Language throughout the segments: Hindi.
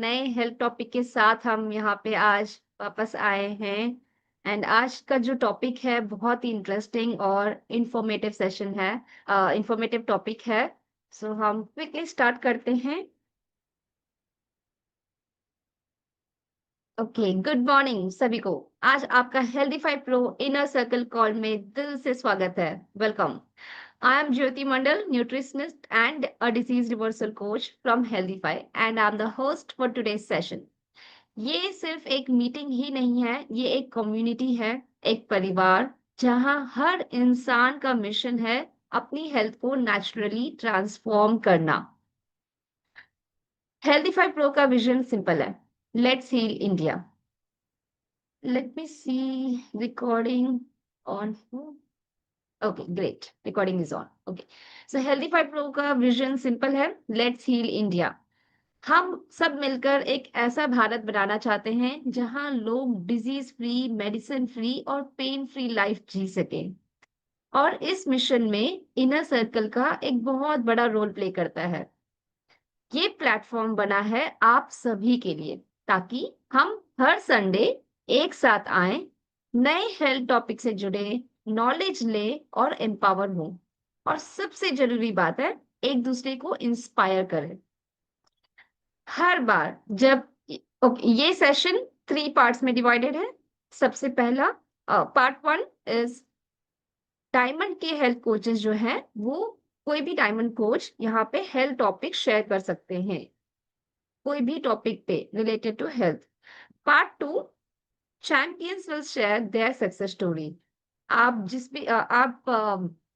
नए हेल्थ टॉपिक के साथ हम यहाँ पे आज वापस आए हैं। एंड आज का जो टॉपिक है बहुत ही इंटरेस्टिंग और इंफॉर्मेटिव सेशन है, इंफॉर्मेटिव टॉपिक है। सो हम क्विकली स्टार्ट करते हैं। ओके, गुड मॉर्निंग सभी को। आज आपका healthify pro inner circle call में दिल से स्वागत है। Welcome. I am Jyoti Mandal, nutritionist and a disease reversal coach from Healthify, and I'm the host for today's session. ये सिर्फ एक मीटिंग ही नहीं है, ये एक कम्युनिटी है, एक परिवार जहां हर इंसान का मिशन है अपनी हेल्थ को नेचुरली ट्रांसफॉर्म करना। हेल्थीफाई प्रो का विजन सिंपल है, let's heal India. Let me see recording on. Okay, great, recording is on. Okay, so Healthify Pro का विजन सिंपल है, लेट्स हील इंडिया। हम सब मिलकर एक ऐसा भारत बनाना चाहते हैं जहां लोग डिजीज फ्री, मेडिसिन फ्री और पेन फ्री लाइफ जी सकें। और इस मिशन में इनर सर्कल का एक बहुत बड़ा रोल प्ले करता है। ये प्लेटफॉर्म बना है आप सभी के लिए, ताकि हम हर संडे एक साथ आए, नए हेल्थ टॉपिक से जुड़े, नॉलेज ले और एम्पावर हो। और सबसे जरूरी बात है, एक दूसरे को इंस्पायर करें। हर बार जब ओके, ये सेशन 3 पार्ट्स में डिवाइडेड है। सबसे पहला पार्ट 1 इज डायमंड के हेल्थ कोचेस जो हैं वो, कोई भी डायमंड कोच यहाँ पे हेल्थ टॉपिक शेयर कर सकते हैं, कोई भी टॉपिक पे related to health. Part 2, champions will share their success story. आप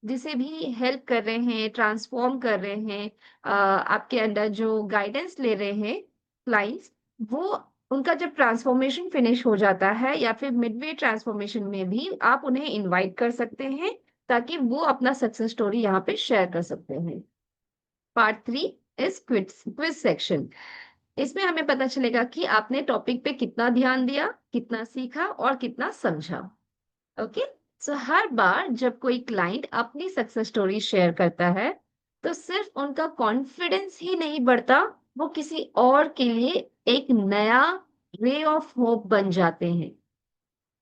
जिसे भी हेल्प कर रहे हैं, ट्रांसफॉर्म कर रहे हैं, आपके अंडर जो गाइडेंस ले रहे हैं क्लाइंट्स, वो उनका जब ट्रांसफॉर्मेशन फिनिश हो जाता है या फिर मिडवे ट्रांसफॉर्मेशन में भी आप उन्हें इनवाइट कर सकते हैं, ताकि वो अपना सक्सेस स्टोरी यहाँ पे शेयर कर सकते हैं। Part 3 is quiz section. इसमें हमें पता चलेगा कि आपने टॉपिक पे कितना ध्यान दिया, कितना सीखा और कितना समझा। ओके, सो हर बार जब कोई क्लाइंट अपनी सक्सेस स्टोरी शेयर करता है, तो सिर्फ उनका कॉन्फिडेंस ही नहीं बढ़ता, वो किसी और के लिए एक नया रे ऑफ होप बन जाते हैं।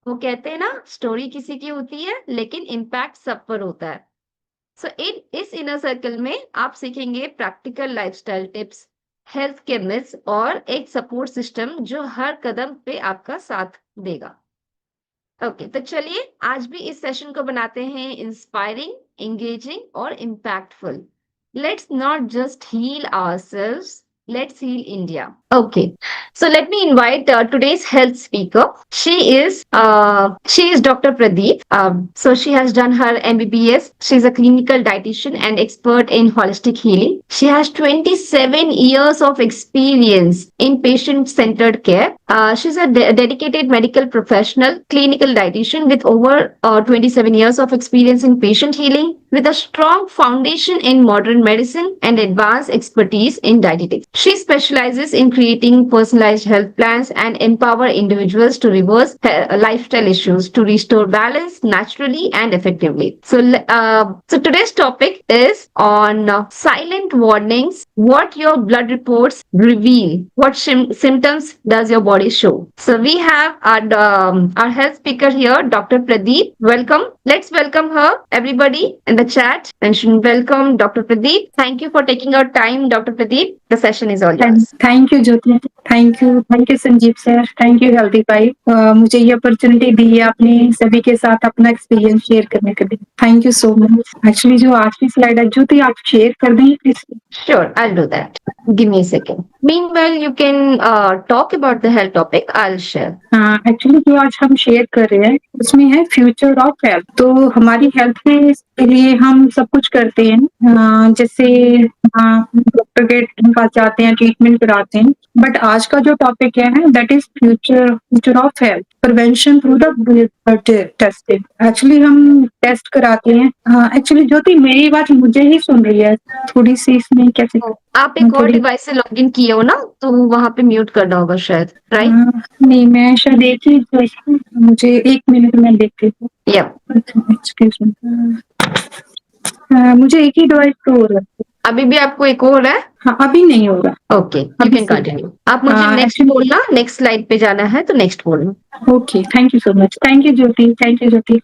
वो कहते हैं ना, स्टोरी किसी की होती है लेकिन इम्पैक्ट सब पर होता है। सो इस इनर सर्कल में आप सीखेंगे प्रैक्टिकल लाइफस्टाइल टिप्स, हेल्थ के मिथ्स और एक सपोर्ट सिस्टम जो हर कदम पे आपका साथ देगा। ओके, तो चलिए आज भी इस सेशन को बनाते हैं इंस्पायरिंग, एंगेजिंग और impactful. Let's not just heal ourselves, let's heal India. Okay, so let me invite today's health speaker. She is Dr. Pradeep. So she has done her MBBS. She's a clinical dietitian and expert in holistic healing. She has 27 years of experience in patient-centered care. She's a dedicated medical professional, clinical dietitian with over 27 years of experience in patient healing, with a strong foundation in modern medicine and advanced expertise in dietetics. She specializes in creating personalized health plans and empower individuals to reverse lifestyle issues to restore balance naturally and effectively. So today's topic is on silent warnings, what your blood reports reveal, what symptoms does your body show. So we have our health speaker here, Dr. Pradeep. Welcome. Let's welcome her, everybody in the chat. And welcome, Dr. Pradeep. Thank you for taking our time, Dr. Pradeep. The session is all yours. Thank you Jyoti, thank you Sanjeev sir, thank you Healthify. मुझे ये अपॉर्चुनिटी दी है अपने सभी के साथ अपना एक्सपीरियंस शेयर करने के लिए। Thank you so much. Actually जो आज की स्लाइड है ज्योति, आप शेयर कर दें please. Sure, I'll do that. Give me a second. Meanwhile, you can talk about the health topic. I'll share. Actually जो आज हम शेयर कर रहे हैं उसमें है फ्यूचर ऑफ हेल्थ। तो हमारी हेल्थ के लिए हम सब कुछ करते हैं, जैसे डॉक्टर के पास जाते हैं, ट्रीटमेंट कराते हैं। बट आज का जो टॉपिक है that is future of health, prevention through the testing. Actually हम टेस्ट कराते हैं। एक्चुअली ज्योति मेरी बात मुझे ही सुन रही है थोड़ी सी, इसमें कैसे? आप एक और डिवाइस से लॉगिन किए हो ना, तो वहां पे म्यूट करना होगा शायद, राइट? नहीं, मैं शायद एक ही, मुझे 1 मिनट में देखती हूँ। Yep. एक्सक्यूज मी, मुझे एक ही डिवाइस तो हो रहा है। अभी भी आपको एक हो रहा है? हाँ, अभी नहीं होगा। ओके, यू अभी कैन सही है। कंटिन्यू। आप मुझे नेक्स्ट एक्चुअली बोलना, नेक्स्ट स्लाइड पे जाना है तो नेक्स्ट बोलना। Okay, thank you so much. Thank you Jyoti, thank you Jyoti.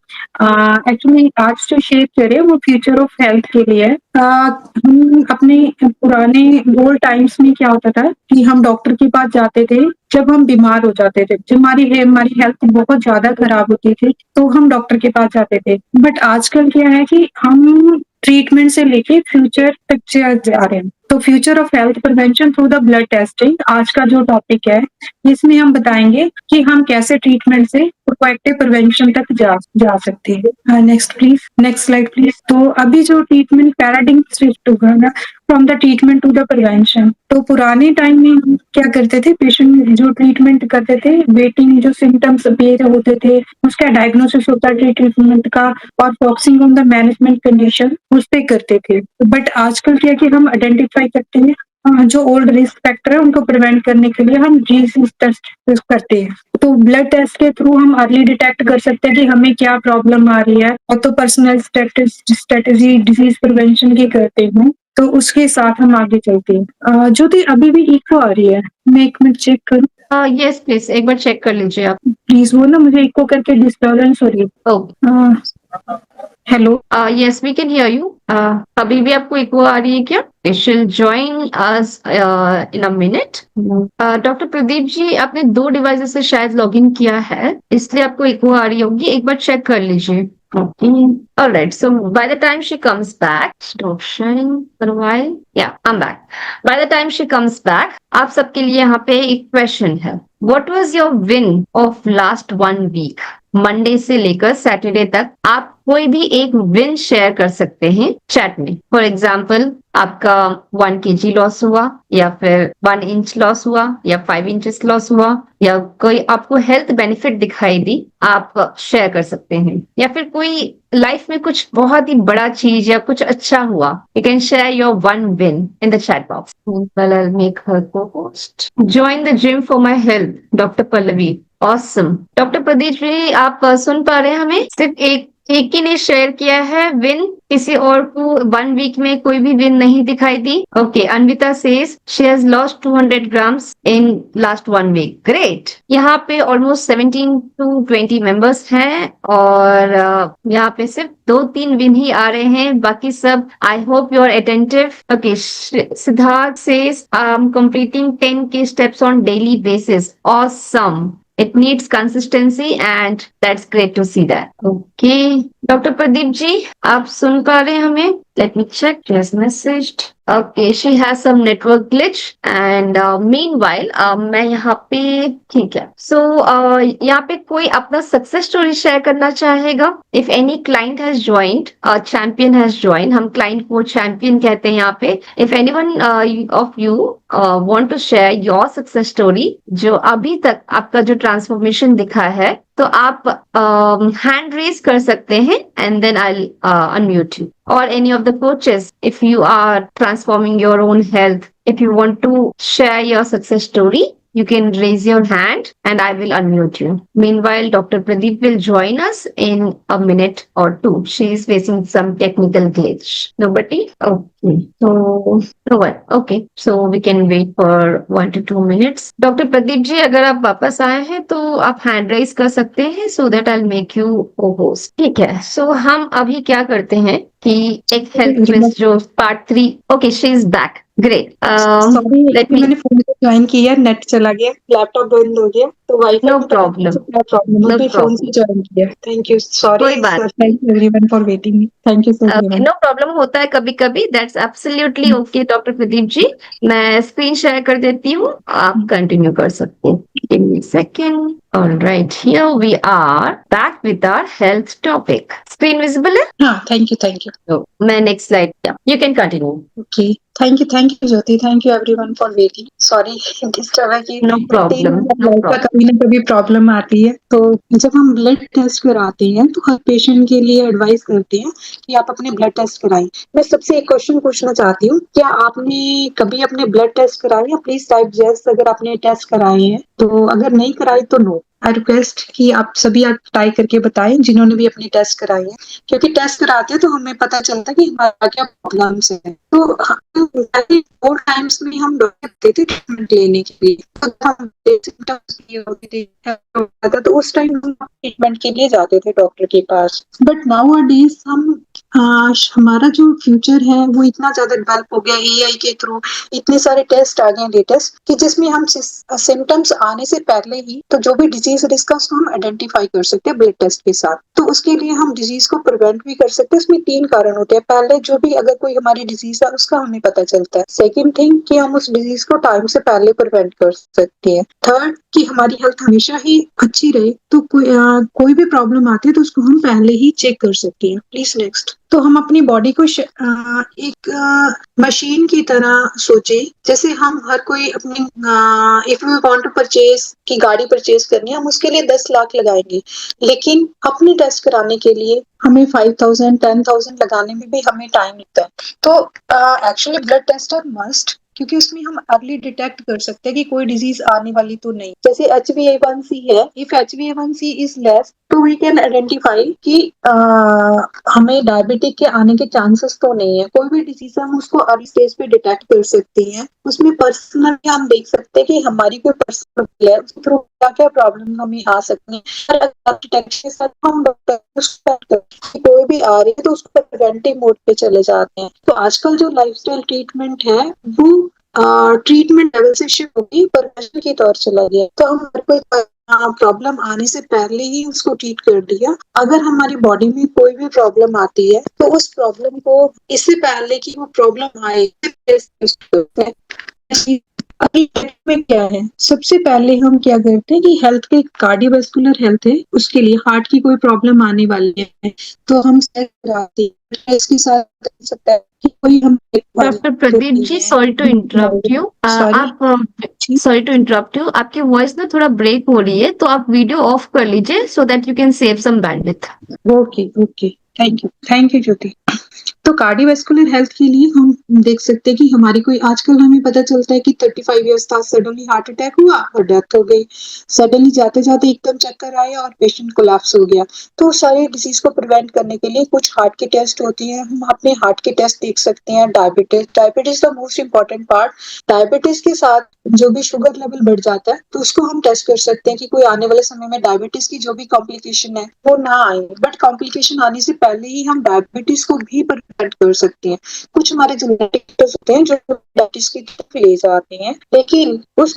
Actually आज जो शेयर करें वो फ्यूचर ऑफ हेल्थ के लिए है। हम अपने पुराने ओल्ड टाइम्स में क्या होता था कि हम डॉक्टर के पास जाते थे जब हम बीमार हो जाते थे, जब हमारी हेल्थ बहुत ज्यादा खराब होती थी तो हम डॉक्टर के पास जाते थे। बट आजकल क्या है कि हम ट्रीटमेंट से लेके फ्यूचर तक जा रहे हैं। तो future of health prevention through the blood testing आज का जो टॉपिक है, इसमें हम बताएंगे कि हम कैसे ट्रीटमेंट से प्रोएक्टिव प्रिवेंशन तक जा सकते हैं। Next please, next slide please. तो अभी जो ट्रीटमेंट पैराडिग्म शिफ्ट होगा ना, from the treatment to the prevention. तो पुराने टाइम में हम क्या करते थे, पेशेंट जो ट्रीटमेंट करते थे, वेटिंग जो सिम्टम्स अपीयर होते थे उसका डायग्नोसिस होता है ट्रीटमेंट का, और focusing on the management condition उस पे करते थे। बट आजकल क्या कि हम आइडेंटिफाई करते हैं जो ओल्ड रिस्क फैक्टर है उनको प्रिवेंट करने के लिए हम जीन टेस्ट करते हैं। तो ब्लड टेस्ट के थ्रू हम अर्ली डिटेक्ट कर सकते हैं कि हमें क्या प्रॉब्लम आ रही है, और तो पर्सनल स्ट्रेटेजी डिजीज प्रिवेंशन की करते हैं, तो उसके साथ हम आगे चलते हैं। ज्योति अभी भी इको आ रही है, मैं एक मिनट चेक करूँ। यस प्लीज, एक बार चेक कर लीजिए आप। प्लीज, वो ना मुझे इको करके डिस्टर्बेंस हो रही है। Okay, hello. Yes we can hear you. अभी भी आपको इको आ रही है क्या? It shall join us in a minute. Doctor Pradeep ji, आपने 2 डिवाइसेस से शायद लॉगिन किया है, इसलिए आपको इको आ रही होगी, एक बार चेक कर लीजिए। Okay. All right. So by the time she comes back, stop sharing for a while. Yeah, I'm back. By the time she comes back, आप सबके लिए यहाँ पे एक क्वेश्चन है। What was your win of last 1 week? Monday से लेकर सैटरडे तक आप कोई भी एक विन शेयर कर सकते हैं चैट में। फॉर एग्जाम्पल, आपका 1 kg लॉस हुआ, या फिर 1 इंच लॉस हुआ, या 5 इंचेस लॉस हुआ, या कोई आपको हेल्थ बेनिफिट दिखाई दी, आप शेयर कर सकते हैं। या फिर कोई लाइफ में कुछ बहुत ही बड़ा चीज या कुछ अच्छा हुआ, you can share your 1 win in the chat box. I'll make her co-host. Join the gym for my health, doctor Pallavi. Awesome. Doctor Pradeep ji, आप सुन पा रहे हैं हमें? सिर्फ एक ही ने शेयर किया है विन, किसी और को 1 वीक में कोई भी विन नहीं दिखाई दी। Okay, Anvita says she has lost 200 grams in last 1 week. Great. यहाँ पे ऑलमोस्ट 17 to 20 मेंबर्स हैं, और यहाँ पे सिर्फ 2-3 विन ही आ रहे हैं, बाकी सब I hope you are attentive. Okay, Siddharth says I am completing 10K steps on daily basis. Awesome. It needs consistency and that's great to see that. Okay. Doctor Pradeep ji, आप सुन पा रहे हैं हमें? Let me check. She has messaged. Okay, she has some network glitch and meanwhile मैं यहाँ पे, ठीक है। So यहाँ पे कोई अपना सक्सेस स्टोरी शेयर करना चाहेगा? If any client has joined, champion has joined, हम client को champion कहते हैं यहाँ पे। If anyone of you want to share your success story, जो अभी तक आपका जो ट्रांसफॉर्मेशन दिखा है, तो आप हैंड रेज कर सकते हैं and then I unmute you, और any of the coaches, if you are transforming your own health, if you want to share your success story, you can raise your hand and I will unmute you. Meanwhile, Dr. Pradeep will join us in a minute or 2. She is facing some technical glitch. Nobody? Okay. So, no one. Okay. So, we can wait for 1 to 2 minutes. Dr. Pradeep ji, अगर आप वापस आए हैं तो आप hand raise कर सकते हैं, so that I'll make you co-host. ठीक है. So, हम अभी क्या करते हैं कि एक हेल्थ क्विज जो part 3। Okay, she is back. Great. Sorry, मैंने फोन से ज्वाइन किया, नेट चला गया, लैपटॉप बंद हो गया, तो वाईफाई नो में पता नहीं प्रॉब्लम, क्या प्रॉब्लम है, फोन से ज्वाइन किया। थैंक यू, सॉरी, कोई बात, thank you everyone for waiting. Thank you so much. No problem, होता है कभी कभी, that's absolutely okay. Doctor Pradeep ji, मैं स्क्रीन शेयर कर देती हूँ, आप कंटिन्यू कर सकते हैं। Give me second. Alright, here we are back with our health topic. Screen visible है? हाँ, थैंक यू, थैंक यू। तो मैं next slide, you can continue. Okay, thank you Jyoti, thank you everyone for waiting. Sorry disturb है कि नो प्रॉब्लम, कभी ना कभी प्रॉब्लम आती है। तो जब हम ब्लड टेस्ट कराते हैं तो हर पेशेंट के लिए एडवाइस करते हैं कि आप अपने ब्लड टेस्ट कराएं। मैं सबसे एक क्वेश्चन पूछना चाहती हूँ, क्या आपने कभी अपने ब्लड टेस्ट कराए? प्लीज टाइप यस अगर आपने टेस्ट कराए हैं, तो अगर नहीं कराए तो नो। आई रिक्वेस्ट कि आप सभी आप ट्राई करके बताएं जिन्होंने भी अपनी टेस्ट कराई है, क्योंकि टेस्ट कराते हैं तो हमें पता चलता है कि हमारा क्या प्रॉब्लम्स है। तो फोर टाइम्स में हम डॉक्टर थे ट्रीटमेंट लेने के लिए, तो हम symptoms ये होते थे तो उस टाइम हम ट्रीटमेंट के लिए जाते थे डॉक्टर के पास। बट नाउ डेज हम हमारा जो फ्यूचर है वो इतना ज्यादा डेवलप हो गया एआई के थ्रू, इतने सारे टेस्ट आ गए लेटेस्ट कि जिसमें हम सिम्टम्स आने से पहले ही तो जो भी डिजीज रिस्क है उसको हम आइडेंटिफाई कर सकते हैं ब्लड टेस्ट के साथ। तो उसके लिए हम डिजीज को प्रिवेंट भी कर सकते हैं। उसमें तीन कारण होते हैं। पहले जो भी अगर कोई हमारी डिजीज है उसका हमें पता चलता है। सेकेंड थिंग कि हम उस डिजीज को टाइम से पहले प्रिवेंट कर सकते हैं। थर्ड कि हमारी हेल्थ हमेशा ही अच्छी रहे, तो कोई भी प्रॉब्लम आती है तो उसको हम पहले ही चेक कर सकते हैं। Please next. तो हम अपनी बॉडी को एक मशीन की तरह सोचे, जैसे हम हर कोई अपनी if we want to purchase की गाड़ी परचेज करनी है, हम उसके लिए 10 लाख लगाएंगे, लेकिन अपने टेस्ट कराने के लिए हमें 5,000 10,000 लगाने में भी हमें टाइम लगता है। तो actually blood test are must, क्योंकि उसमें हम अर्ली डिटेक्ट कर सकते हैं कि कोई डिजीज आने वाली तो नहीं। जैसे HbA1c है, इफ HbA1c इज लेस तो वी कैन आइडेंटिफाई कि हमें डायबिटिक के आने के चांसेस तो नहीं है। कोई भी डिजीज है हम उसको अर्ली स्टेज पे डिटेक्ट कर सकते हैं। उसमें पर्सनली हम देख सकते हैं कि हमारी कोई पर्सनल है उसके थ्रू क्या क्या प्रॉब्लम हमें आ सकती है। डिटेक्शन के साथ हम डॉक्टर कोई भी आ रही है तो उसको प्रिवेंटिव मोड पे चले जाते हैं। तो आजकल जो लाइफस्टाइल ट्रीटमेंट है वो ट्रीटमेंट लेवल से शिफ्ट होगी, प्रिवेंशन की तौर चला गया। तो हम हर कोई प्रॉब्लम आने से पहले ही उसको ट्रीट कर दिया। अगर हमारी बॉडी में कोई भी प्रॉब्लम आती है तो उस प्रॉब्लम को इससे पहले कि वो प्रॉब्लम आए अभी में क्या है, सबसे पहले हम क्या करते हैं कि हेल्थ के कार्डियोवास्कुलर हेल्थ है उसके लिए हार्ट की कोई प्रॉब्लम आने वाली है तो हम चेक कराते हैं। इसके साथ हो सकता है कि कोई हम doctor Pradeep ji, sorry to interrupt you. Sorry आप सॉरी टू इंटरप्ट यू, आपकी वॉइस ना थोड़ा ब्रेक हो रही है, तो आप वीडियो ऑफ कर लीजिए so that you can save some bandwidth. Okay okay, thank you Jyoti. तो कार्डियोवास्कुलर हेल्थ के लिए हम देख सकते हैं कि हमारी कोई आजकल हमें पता चलता है कि 35 इयर्स था सडनली हार्ट अटैक हुआ और डेथ हो गई, सडनली जाते जाते एकदम चक्कर आए और पेशेंट कोलैप्स हो गया। तो सारे डिजीज को प्रिवेंट करने के लिए कुछ हार्ट के टेस्ट होती है, हम अपने हार्ट के टेस्ट देख सकते हैं। Diabetes the most important part. Diabetes के साथ जो भी शुगर लेवल बढ़ जाता है तो उसको हम टेस्ट कर सकते हैं कि कोई आने वाले समय में डायबिटीज की जो भी कॉम्प्लिकेशन है वो ना आए। बट कॉम्प्लिकेशन आने से पहले ही हम डायबिटीज को भी प्रिवेंट कर सकते हैं। कुछ हमारे जेनेटिक फैक्टर्स होते हैं जो डायबिटीज की तरफ ले जाते हैं, लेकिन उस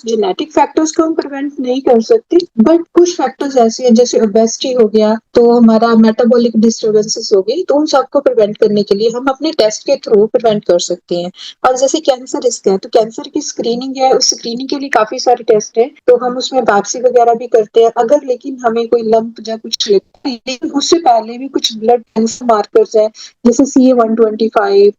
जेनेटिक फैक्टर्स को हम प्रिवेंट नहीं कर सकते। बट कुछ फैक्टर्स ऐसे हैं जैसे ओबेसिटी हो गया, तो हमारा मेटाबॉलिक डिस्टर्बेंसेस हो गई, तो उन सबको प्रिवेंट करने के लिए हम अपने टेस्ट के थ्रू प्रिवेंट कर सकते हैं। और जैसे कैंसर रिस्क है तो कैंसर की स्क्रीनिंग है, उस स्क्रीनिंग के लिए काफी सारे टेस्ट है, तो हम उसमें बायोप्सी वगैरह भी करते हैं। अगर लेकिन हमें कोई लंप या कुछ लगता है, लेकिन उससे पहले भी कुछ ब्लड कैंसर मार्कर्स है जैसे CA-125,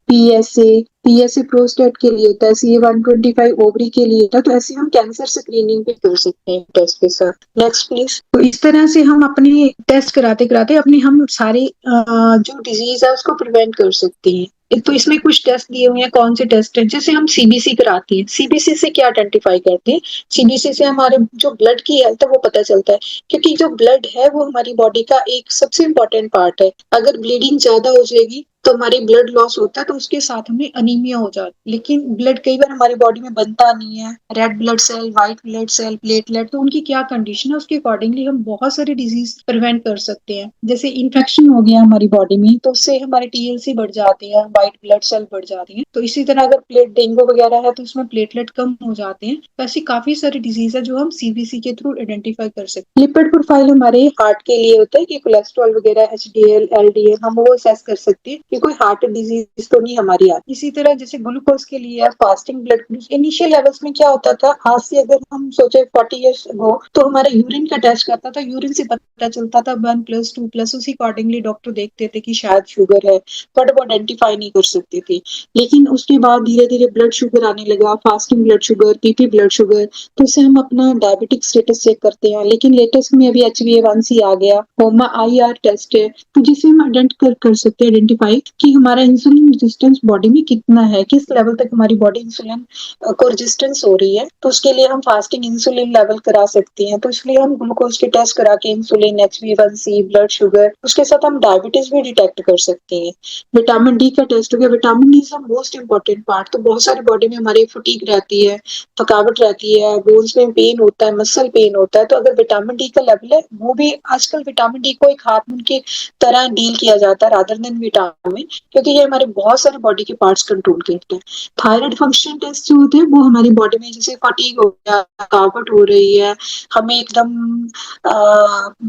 PSA प्रोस्टेट के लिए होता है, CA-125 ओवरी के लिए होता है। तो ऐसे हम कैंसर स्क्रीनिंग भी कर सकते हैं टेस्ट के साथ। Next please. तो इस तरह से हम अपने टेस्ट कराते कराते अपने हम सारे जो डिजीज है उसको प्रिवेंट कर सकते हैं। तो इसमें कुछ टेस्ट दिए हुए हैं, कौन से टेस्ट हैं, जैसे हम CBC कराते हैं। CBC से क्या आइडेंटिफाई करते हैं, CBC से हमारे जो ब्लड की हेल्थ है वो पता चलता है, क्योंकि जो ब्लड है वो हमारी बॉडी का एक सबसे इम्पोर्टेंट पार्ट है। अगर ब्लीडिंग ज्यादा हो जाएगी तो हमारी ब्लड लॉस होता है, तो उसके साथ हमें अनीमिया हो जाती है। लेकिन ब्लड कई बार हमारी बॉडी में बनता नहीं है, red blood cell, white blood cell, platelet, तो उनकी क्या कंडीशन है उसके अकॉर्डिंगली हम बहुत सारी डिजीज प्रिवेंट कर सकते हैं। जैसे इन्फेक्शन हो गया हमारी बॉडी में तो उससे हमारी TLC बढ़ जाती है, व्हाइट ब्लड सेल बढ़ जाती है। तो इसी तरह अगर डेंगू वगैरह है तो उसमें प्लेटलेट कम हो जाते हैं। तो ऐसी काफी सारी डिजीज है जो हम CBC के थ्रू आइडेंटिफाई कर सकते हैं। लिपिड प्रोफाइल हमारे हार्ट के लिए होता है कि कोलेस्ट्रॉल वगैरह, HDL, LDL हम वो असेस कर सकते हैं कि कोई हार्ट डिजीज तो नहीं हमारी आती। इसी तरह जैसे ग्लूकोज के लिए फास्टिंग ब्लड इनिशियल लेवल्स में क्या होता था, आज से अगर हम सोचे 40 इयर्स अगो तो हमारा यूरिन का टेस्ट करता था, यूरिन से पता चलता था 1+, 2+, उसी अकॉर्डिंगली डॉक्टर देखते थे कि शायद शुगर है, बट वो आइडेंटिफाई नहीं कर सकते थे। लेकिन उसके बाद धीरे धीरे ब्लड शुगर आने लगा, fasting blood sugar, PP blood sugar, तो उससे हम अपना डायबिटिक स्टेटस चेक करते हैं। लेकिन लेटेस्ट में अभी HbA1c आ गया, HOMA IR टेस्ट है, तो जिसे हम कर सकते हैं आइडेंटिफाई कि हमारा इंसुलिन रेजिस्टेंस बॉडी में कितना है, किस लेवल तक हमारी बॉडी इंसुलिन को रेजिस्टेंस हो रही है। तो उसके लिए हम फास्टिंग इंसुलिन लेवल करा सकते हैं। तो इसलिए हम ग्लूकोज के टेस्ट करा के इंसुलिन, HbA1c, ब्लड शुगर, उसके साथ हम डायबिटीज भी डिटेक्ट कर सकते हैं। विटामिन डी का टेस्ट हो गया। Vitamin D is the most important part. तो बहुत सारी बॉडी में हमारी फटीग रहती है, थकावट रहती है, बोन्स में पेन होता है, मसल पेन होता है। तो अगर विटामिन डी का लेवल है, वो भी आजकल विटामिन डी को एक हार्मोन की तरह डील किया जाता है रादर देन विटामिन, क्योंकि ये हमारे बहुत सारे बॉडी के पार्ट्स कंट्रोल करते हैं। थायराइड फंक्शन टेस्ट जो होते हैं वो हमारी बॉडी में जैसे फटीग हो गया, थकावट हो रही है, हमें एकदम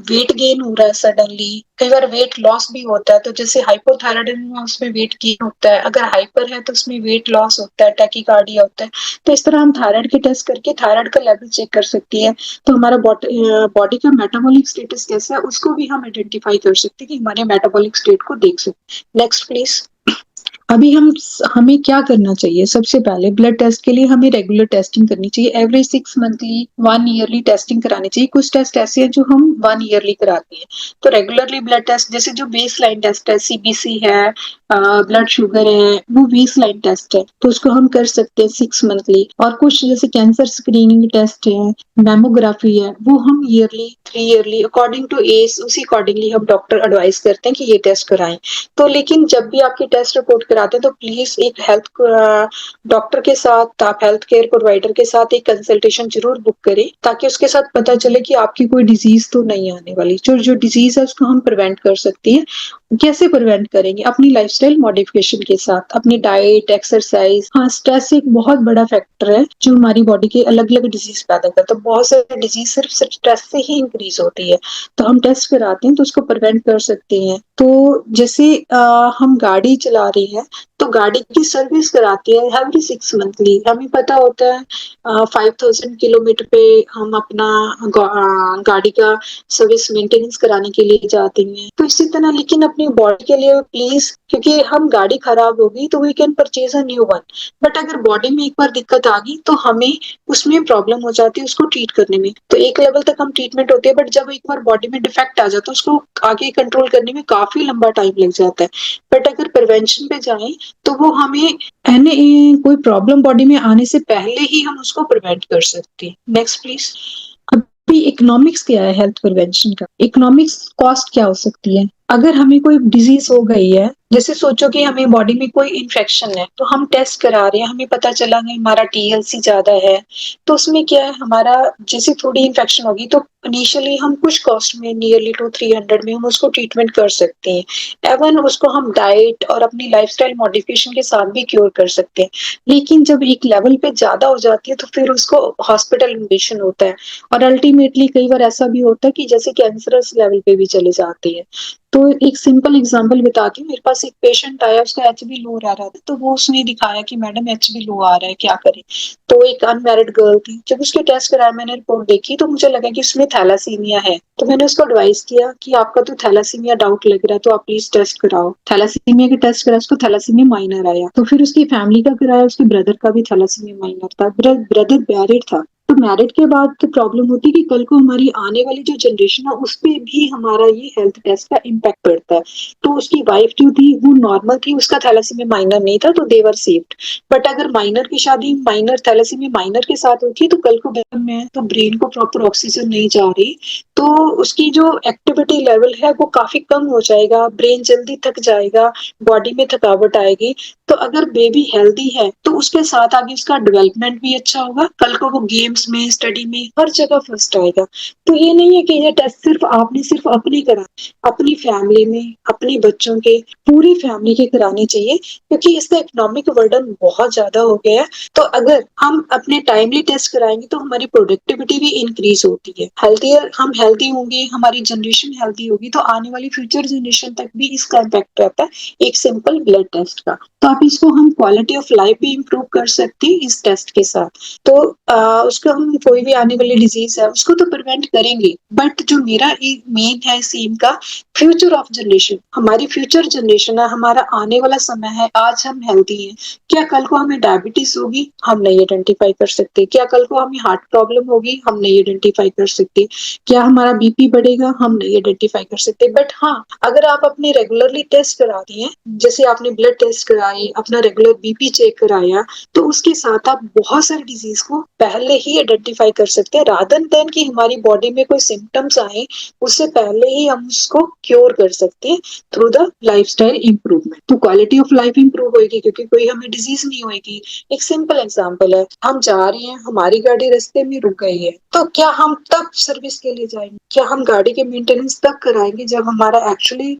वेट गेन हो रहा है सडनली, कई बार वेट लॉस भी होता है। तो जैसे हाइपोथायराइडिज्म में उसमें वेट गेन होता है, अगर हाइपर है तो उसमें वेट लॉस होता है, टैकीकार्डिया होता है। तो इस तरह हम थायराइड के टेस्ट करके थायराइड का लेवल चेक कर सकती है। तो हमारा बॉडी का मेटाबॉलिक स्टेटस कैसा है उसको भी हम आइडेंटिफाई कर सकते हैं कि हमारे मेटाबॉलिक स्टेट को देख सकते हैं। Next please. अभी हमें क्या करना चाहिए? सबसे पहले ब्लड टेस्ट के लिए हमें रेगुलर टेस्टिंग करनी चाहिए। एवरी 6 मंथली, 1 ईयरली टेस्टिंग करानी चाहिए। कुछ टेस्ट ऐसे हैं जो हम 1 ईयरली कराते हैं। तो रेगुलरली ब्लड टेस्ट, जैसे जो बेस लाइन टेस्ट है, CBC है, ब्लड शुगर है, वो बेस लाइन टेस्ट है, तो उसको हम कर सकते हैं 6 मंथली। और कुछ जैसे कैंसर स्क्रीनिंग टेस्ट है, मैमोग्राफी है, वो हम yearly, 3 yearly, according to age, उसी अकॉर्डिंगली हम डॉक्टर एडवाइस करते हैं कि ये टेस्ट कराएं। तो लेकिन जब भी आपकी टेस्ट रिपोर्ट कराते हैं तो प्लीज एक हेल्थ डॉक्टर के साथ, आप हेल्थ केयर प्रोवाइडर के साथ एक कंसल्टेशन जरूर बुक करें, ताकि उसके साथ पता चले कि आपकी कोई डिजीज तो नहीं आने वाली। जो डिजीज है उसको हम प्रिवेंट कर सकते हैं। कैसे प्रिवेंट करेंगे? अपनी लाइफस्टाइल मॉडिफिकेशन के साथ, अपनी डाइट, एक्सरसाइज। हाँ, स्ट्रेस एक बहुत बड़ा फैक्टर है जो हमारी बॉडी के अलग अलग डिजीज पैदा करता है। तो बहुत सारे डिजीज सिर्फ स्ट्रेस से ही इंक्रीज होती है। तो हम टेस्ट कराते हैं तो उसको प्रिवेंट कर सकते हैं। तो जैसे हम गाड़ी चला रहे हैं तो गाड़ी की सर्विस कराती है एवरी 6 मंथली। हमें पता होता है 5000 किलोमीटर पे हम अपना गाड़ी का सर्विस मेंटेनेंस कराने के लिए जाते हैं। तो इसी तरह लेकिन अपनी बॉडी के लिए प्लीज, क्योंकि हम गाड़ी खराब होगी तो we can purchase a new one, but अगर बॉडी में एक बार दिक्कत आ गई तो हमें उसमें प्रॉब्लम हो जाती है उसको ट्रीट करने में। तो एक लेवल तक हम ट्रीटमेंट होते हैं, बट जब एक बार बॉडी में डिफेक्ट आ जाता है उसको आगे कंट्रोल करने में काफी लंबा टाइम लग जाता है। बट अगर प्रिवेंशन पे जाएं तो वो हमें कोई प्रॉब्लम बॉडी में आने से पहले ही हम उसको प्रिवेंट कर सकते हैं। Next please. अभी इकोनॉमिक्स क्या है हेल्थ प्रिवेंशन का? इकोनॉमिक्स कॉस्ट क्या हो सकती है? अगर हमें कोई डिजीज हो गई है, जैसे सोचो कि हमें बॉडी में कोई इन्फेक्शन है, तो हम टेस्ट करा रहे हैं, हमें पता चला कि हमारा TLC ज्यादा है। तो उसमें क्या है, हमारा जैसे थोड़ी इन्फेक्शन होगी तो इनिशियली हम कुछ कॉस्ट में, नियरली टू 300 में हम उसको ट्रीटमेंट कर सकते हैं। एवन उसको हम डाइट और अपनी लाइफस्टाइल मॉडिफिकेशन के साथ भी क्योर कर सकते हैं। लेकिन जब एक लेवल पे ज्यादा हो जाती है तो फिर उसको हॉस्पिटल एडमिशन होता है। और अल्टीमेटली कई बार ऐसा भी होता है कि जैसे कैंसरस लेवल पे भी चले जाते हैं। तो एक सिंपल एग्जांपल बताती हूँ। मेरे पास एक पेशेंट आया, उसका HB लो आ रहा था, तो वो उसने दिखाया कि मैडम HB लो आ रहा है, क्या करें। तो एक अनमैरिड गर्ल थी, जब उसके टेस्ट कराया, मैंने रिपोर्ट देखी तो मुझे लगा कि उसमें थैलासीमिया है। तो मैंने उसको एडवाइस किया कि आपका तो थैलासीमिया डाउट लग रहा है, तो आप प्लीज टेस्ट कराओ। थैलासीमिया के टेस्ट कराया, उसको थैलासीमिया माइनर आया। तो फिर उसकी फैमिली का कराया, उसके ब्रदर का भी थैलासीमिया माइनर था, ब्रदर मैरिड था। तो मैरिड के बाद तो प्रॉब्लम होती है कि कल को हमारी आने वाली जो जनरेशन है उस पे भी हमारा ये हेल्थ टेस्ट का इम्पैक्ट पड़ता है। तो उसकी वाइफ जो थी वो नॉर्मल थी, उसका थैलेसीमिया माइनर नहीं था, तो देवर सेव्ड। बट अगर माइनर की शादी माइनर थैलेसीमिया माइनर के साथ होती तो कल को में तो ब्रेन को प्रॉपर ऑक्सीजन नहीं जा रही, तो उसकी जो एक्टिविटी लेवल है वो काफी कम हो जाएगा, ब्रेन जल्दी थक जाएगा, बॉडी में थकावट आएगी। तो अगर बेबी हेल्दी है तो उसके साथ आगे उसका डेवलपमेंट भी अच्छा होगा, कल को वो गेम्स में, स्टडी में, हर जगह फर्स्ट आएगा। तो ये नहीं है कि ये टेस्ट सिर्फ अपने करा, अपनी फैमिली में, अपने बच्चों के, पूरी फैमिली के कराने चाहिए, क्योंकि इसका इकोनॉमिक बर्डन बहुत ज्यादा हो गया है। तो अगर हम अपने टाइमली टेस्ट कराएंगे तो हमारी प्रोडक्टिविटी भी इंक्रीज होती है। हेल्थियर हम हेल्थी होंगे, हमारी जनरेशन हेल्थी होगी, तो आने वाली फ्यूचर जनरेशन तक भी इसका इम्पैक्ट रहता है एक सिंपल ब्लड टेस्ट का। तो आप इसको हम क्वालिटी ऑफ लाइफ भी इम्प्रूव कर सकते हैं इस टेस्ट के साथ। तो उसको हम कोई भी आने वाली डिजीज है उसको तो प्रिवेंट करेंगे, बट जो मेरा मेन है सेम का, फ्यूचर ऑफ जनरेशन, हमारी फ्यूचर जनरेशन है, हमारा आने वाला समय है। आज हम हेल्थी हैं, क्या कल को हमें डायबिटीज होगी? हम नहीं आइडेंटिफाई कर सकते। क्या कल को हमें हार्ट प्रॉब्लम होगी? हम नहीं आइडेंटिफाई कर सकते। क्या हम हमारा बीपी बढ़ेगा हम नहीं आइडेंटिफाई कर सकते। बट हाँ, अगर आप अपने रेगुलरली टेस्ट कराती हैं, जैसे आपने ब्लड टेस्ट कराई, अपना रेगुलर बीपी चेक कराया, तो उसके साथ आप बहुत सारी डिजीज को पहले ही आइडेंटिफाई कर सकते हैं, रादर देन कि हमारी बॉडी में कोई सिम्टम्स आए उससे पहले ही हम उसको क्योर कर सकते हैं थ्रू द लाइफस्टाइल इंप्रूवमेंट। तो क्वालिटी ऑफ लाइफ इंप्रूव होगी क्योंकि कोई हमें डिजीज नहीं होगी। एक सिंपल एग्जांपल है, हम जा रहे हैं, हमारी गाड़ी रास्ते में रुक गई है, तो क्या हम तब सर्विस के लिए जाएंगे? क्या हम गाड़ी के मेंटेनेंस तब कराएंगे जब हमारा एक्चुअली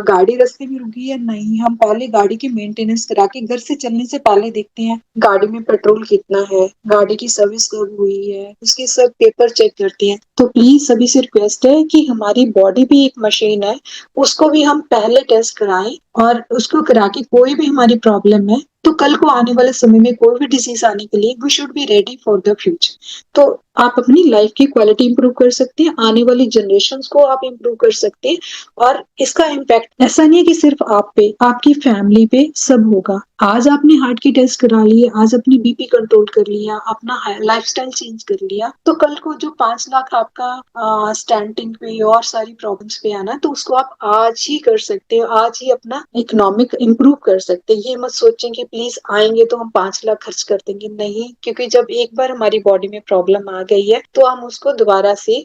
गाड़ी रास्ते में रुकी है? नहीं, हम पहले गाड़ी की मेंटेनेंस करा के घर से चलने से पहले देखते हैं गाड़ी में पेट्रोल कितना है, गाड़ी की सर्विस कब हुई है, उसके सब पेपर चेक करते हैं। तो प्लीज सभी से रिक्वेस्ट है कि हमारी बॉडी भी एक मशीन है, उसको भी हम पहले टेस्ट कराएं, और उसको करा के कोई भी हमारी प्रॉब्लम है तो कल को आने वाले समय में कोई भी डिजीज आने के लिए we should be ready for the future. तो आप अपनी लाइफ की क्वालिटी इंप्रूव कर सकते हैं, आने वाली जनरेशंस को आप इंप्रूव कर सकते हैं, और इसका इम्पैक्ट ऐसा नहीं है कि सिर्फ आप पे, आपकी फैमिली पे सब होगा। आज आपने हार्ट की टेस्ट करा ली, आज अपनी बीपी कंट्रोल कर लिया, अपना लाइफस्टाइल चेंज कर लिया, तो कल को जो 5 लाख आपका स्टैंटिंग पे और सारी प्रॉब्लम्स पे आना, तो उसको आप आज ही कर सकते हो, आज ही अपना इकोनॉमिक इंप्रूव कर सकते हैं। ये मत सोचें कि प्लीज आएंगे तो हम 5 लाख खर्च कर देंगे, नहीं, क्योंकि जब एक बार हमारी बॉडी में प्रॉब्लम आ गई है तो हम उसको दोबारा से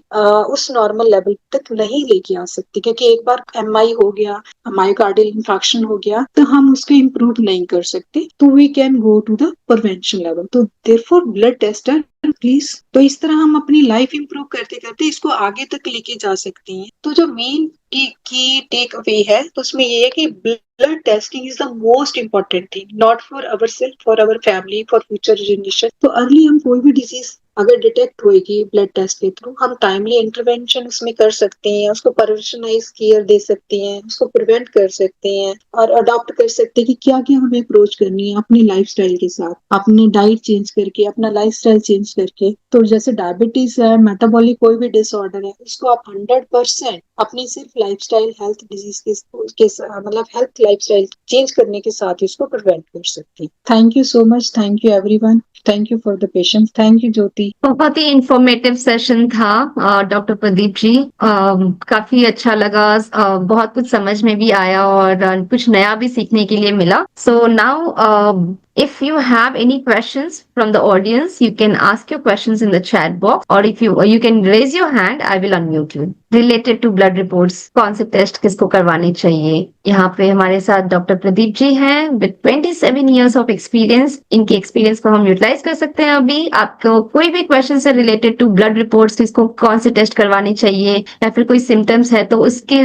उस नॉर्मल लेवल तक नहीं लेके आ सकते, क्योंकि एक बार एमआई हो गया, मायोकार्डियल इंफार्क्शन हो गया, तो हम उसको इम्प्रूव नहीं कर सकते, तो we can go to the prevention level. तो देयरफॉर ब्लड टेस्ट है प्लीज। तो इस तरह हम अपनी लाइफ इंप्रूव करते करते इसको आगे तक लेके जा सकते हैं। तो जो मेन की टेक अवे है तो उसमें ये है कि blood testing is the most important thing, not for our self, for our family, for future generation. तो अर्ली हम कोई भी डिजीज अगर डिटेक्ट होगी ब्लड टेस्ट के थ्रू, हम टाइमली इंटरवेंशन उसमें कर सकते हैं, उसको पर्सनलाइज केयर दे सकते हैं, उसको प्रिवेंट कर सकते हैं, और अडॉप्ट कर सकते हैं कि क्या क्या हमें अप्रोच करनी है अपनी लाइफस्टाइल के साथ, अपनी डाइट चेंज करके, अपना लाइफस्टाइल चेंज करके। तो जैसे डायबिटीज है, मेटाबॉलिक कोई भी डिसऑर्डर है, उसको आप 100% अपनी सिर्फ लाइफस्टाइल हेल्थ डिजीज मतलब हेल्थ लाइफस्टाइल चेंज करने के साथ ही उसको प्रिवेंट कर सकते हैं। Thank you so much, thank you everyone, thank you for the patience, thank you Jyoti. बहुत ही इंफॉर्मेटिव सेशन था डॉक्टर प्रदीप जी। काफी अच्छा लगा, बहुत कुछ समझ में भी आया और कुछ नया भी सीखने के लिए मिला। So now if you have any questions from the audience, you can ask your questions in the chat box, or if you can raise your hand, I will unmute you. Related to blood reports, कौन से टेस्ट किसको करवाने चाहिए? यहाँ पे हमारे साथ डॉक्टर प्रदीप जी हैं with 27 years of experience। इनके एक्सपीरियंस को हम यूटिलाइज कर सकते हैं। अभी आपको कोई भी क्वेश्चन है रिलेटेड टू ब्लड रिपोर्ट्स, किसको कौन से टेस्ट करवाने चाहिए, या फिर कोई सिम्टम्स है तो उसके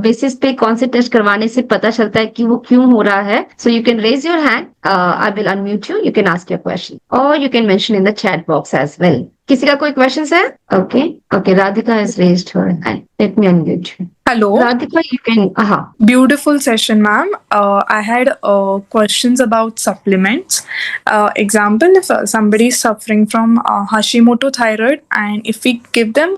बेसिस पे कौन से टेस्ट करवाने से पता चलता है कि वो क्यों हो रहा है, so you can raise your hand, I will unmute you. You can ask your question, or you can mention in the chat box as well. किसी का कोई questions है? Okay, okay. Radhika has raised her hand. Let me unmute you. Hello. Radhika, you can. Beautiful session, ma'am. I had questions about supplements. Example, if somebody is suffering from Hashimoto thyroid, and if we give them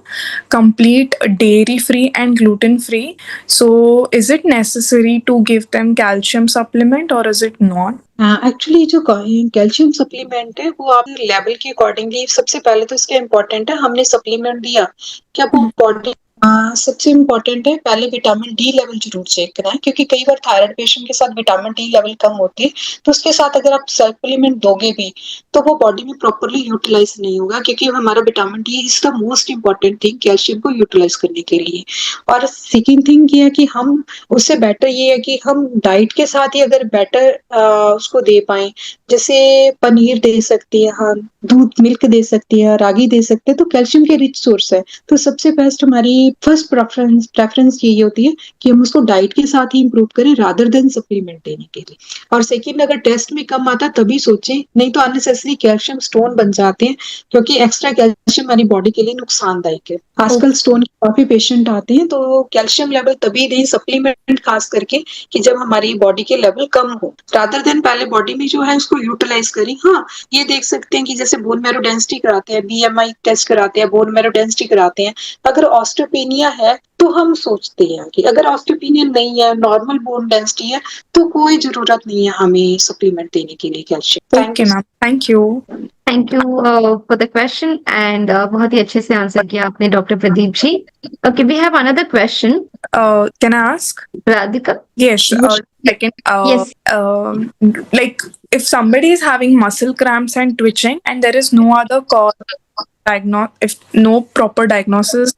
complete dairy-free and gluten-free, so is it necessary to give them calcium supplement or is it not? Actually जो कैल्शियम सप्लीमेंट है वो आप लेवल के अकॉर्डिंगली, सबसे पहले तो इसका इम्पोर्टेंट है, हमने सप्लीमेंट दिया क्या वो बॉडी, सबसे इम्पोर्टेंट है पहले विटामिन डी लेवल जरूर चेक कराएं, क्योंकि कई बार थायराइड पेशेंट के साथ विटामिन डी लेवल कम होती है, तो उसके साथ अगर आप सप्लीमेंट दोगे भी तो वो बॉडी में प्रॉपरली यूटिलाइज नहीं होगा, क्योंकि हमारा vitamin D is the most important thing calcium को यूटिलाइज करने के लिए। और सेकेंड थिंग ये है कि हम उससे बेटर ये है कि हम डाइट के साथ ही अगर बेटर उसको दे पाए, जैसे पनीर दे सकती है, हम दूध मिल्क दे सकती है, रागी दे सकते हैं, तो कैल्शियम के रिच सोर्स है। तो सबसे बेस्ट हमारी फर्स्ट प्रेफरेंस यही होती है कि हम उसको डाइट के साथ ही इंप्रूव करें रादर देन सप्लीमेंट देने के लिए। और सेकंड, अगर टेस्ट में कम आता तभी सोचें, नहीं तो अननेसेसरी कैल्शियम स्टोन बन जाते हैं, क्योंकि एक्स्ट्रा कैल्शियम हमारी बॉडी के लिए नुकसानदायक है। आजकल स्टोन के काफी पेशेंट आते हैं, तो कैल्शियम लेवल तभी दें सप्लीमेंट खास करके कि जब हमारी बॉडी के लेवल कम हो, रादर देन पहले बॉडी में जो है उसको यूटिलाइज करें। हाँ, ये देख सकते हैं कि जैसे बोन मैरो डेंसिटी कराते हैं, बीएमआई टेस्ट कराते हैं, बोन मैरो डेंसिटी कराते हैं, अगर ऑस्टियोपेथ ऑस्टियोपेनिया है तो हम सोचते हैं कि अगर ऑस्टियोपेनिया नहीं है, नॉर्मल बोन डेंसिटी है, तो कोई जरूरत नहीं है हमें सप्लीमेंट देने के लिए calcium. Okay, ma'am. Thank you. Thank you for the question and बहुत ही अच्छे से आंसर किया आपने doctor Pradeep ji. Okay, we have another question. Can I ask? Radhika? Yes. Second. Yes. Like if somebody is having muscle cramps and twitching, and there is no other cause, if no proper diagnosis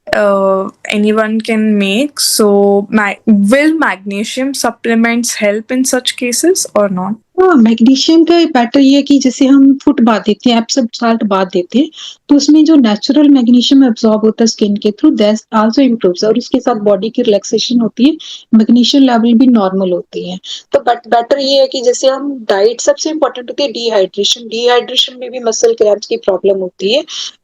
anyone can make, so will magnesium supplements help in such cases or not? हाँ, मैग्नीशियम का बेटर ये है कि जैसे हम फुट बाथ देते हैं, एप्सम साल्ट बाथ देते हैं, तो उसमें जो नेचुरल मैग्नीशियम एब्जॉर्ब होता है स्किन के थ्रू, दैट आल्सो इम्प्रूव्स, और उसके साथ बॉडी की रिलैक्सेशन होती है, मैग्नीशियम लेवल भी नॉर्मल होती है। तो बट बेटर ये है कि जैसे हम डाइट, सबसे इम्पोर्टेंट होती है डिहाइड्रेशन में भी मसल क्रैम्प्स की प्रॉब्लम होती है।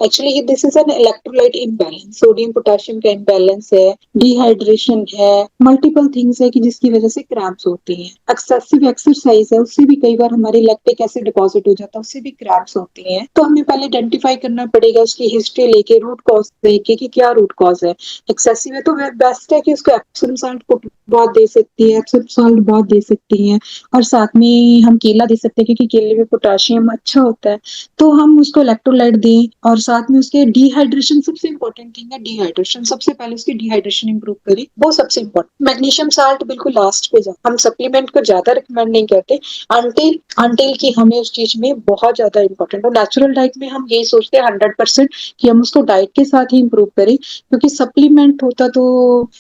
Actually this is an electrolyte imbalance, sodium potassium का इम्बैलेंस है, डिहाइड्रेशन है, मल्टीपल थिंग्स है कि जिसकी वजह से क्रैम्प्स होती हैं। एक्सेसिव एक्सरसाइज है, उससे भी कई बार हमारे लैक्टिक एसिड डिपॉजिट हो जाता है, उससे भी क्रैम्प्स होती हैं। तो हमें पहले आइडेंटिफाई करना पड़ेगा, उसकी हिस्ट्री लेके, रूट कॉज देखे कि क्या रूट कॉज है। एक्सेसिव है तो बेस्ट है कि उसको एप्सम साल्ट बहुत दे सकती है, एप्सम साल्ट बहुत दे सकती हैं, और साथ में हम केला दे सकते हैं क्योंकि केले में पोटाशियम अच्छा होता है। तो हम उसको इलेक्ट्रोलाइट दें, और साथ में उसके डिहाइड्रेशन, सबसे इंपॉर्टेंट थिंग है डिहाइड्रेशन। सबसे पहले उसकी डिहाइड्रेशन इंप्रूव करें, वो सबसे इंपॉर्टेंट। मैग्नीशियम साल्ट बिल्कुल लास्ट पे जाए, हम सप्लीमेंट को ज्यादा रिकमेंड नहीं करते अंटिल कि हमें उस चीज में बहुत ज्यादा इंपॉर्टेंट हो। नेचुरल डाइट में हम यही सोचते हैं 100% कि हम उसको डाइट के साथ ही इंप्रूव करें, क्योंकि सप्लीमेंट होता तो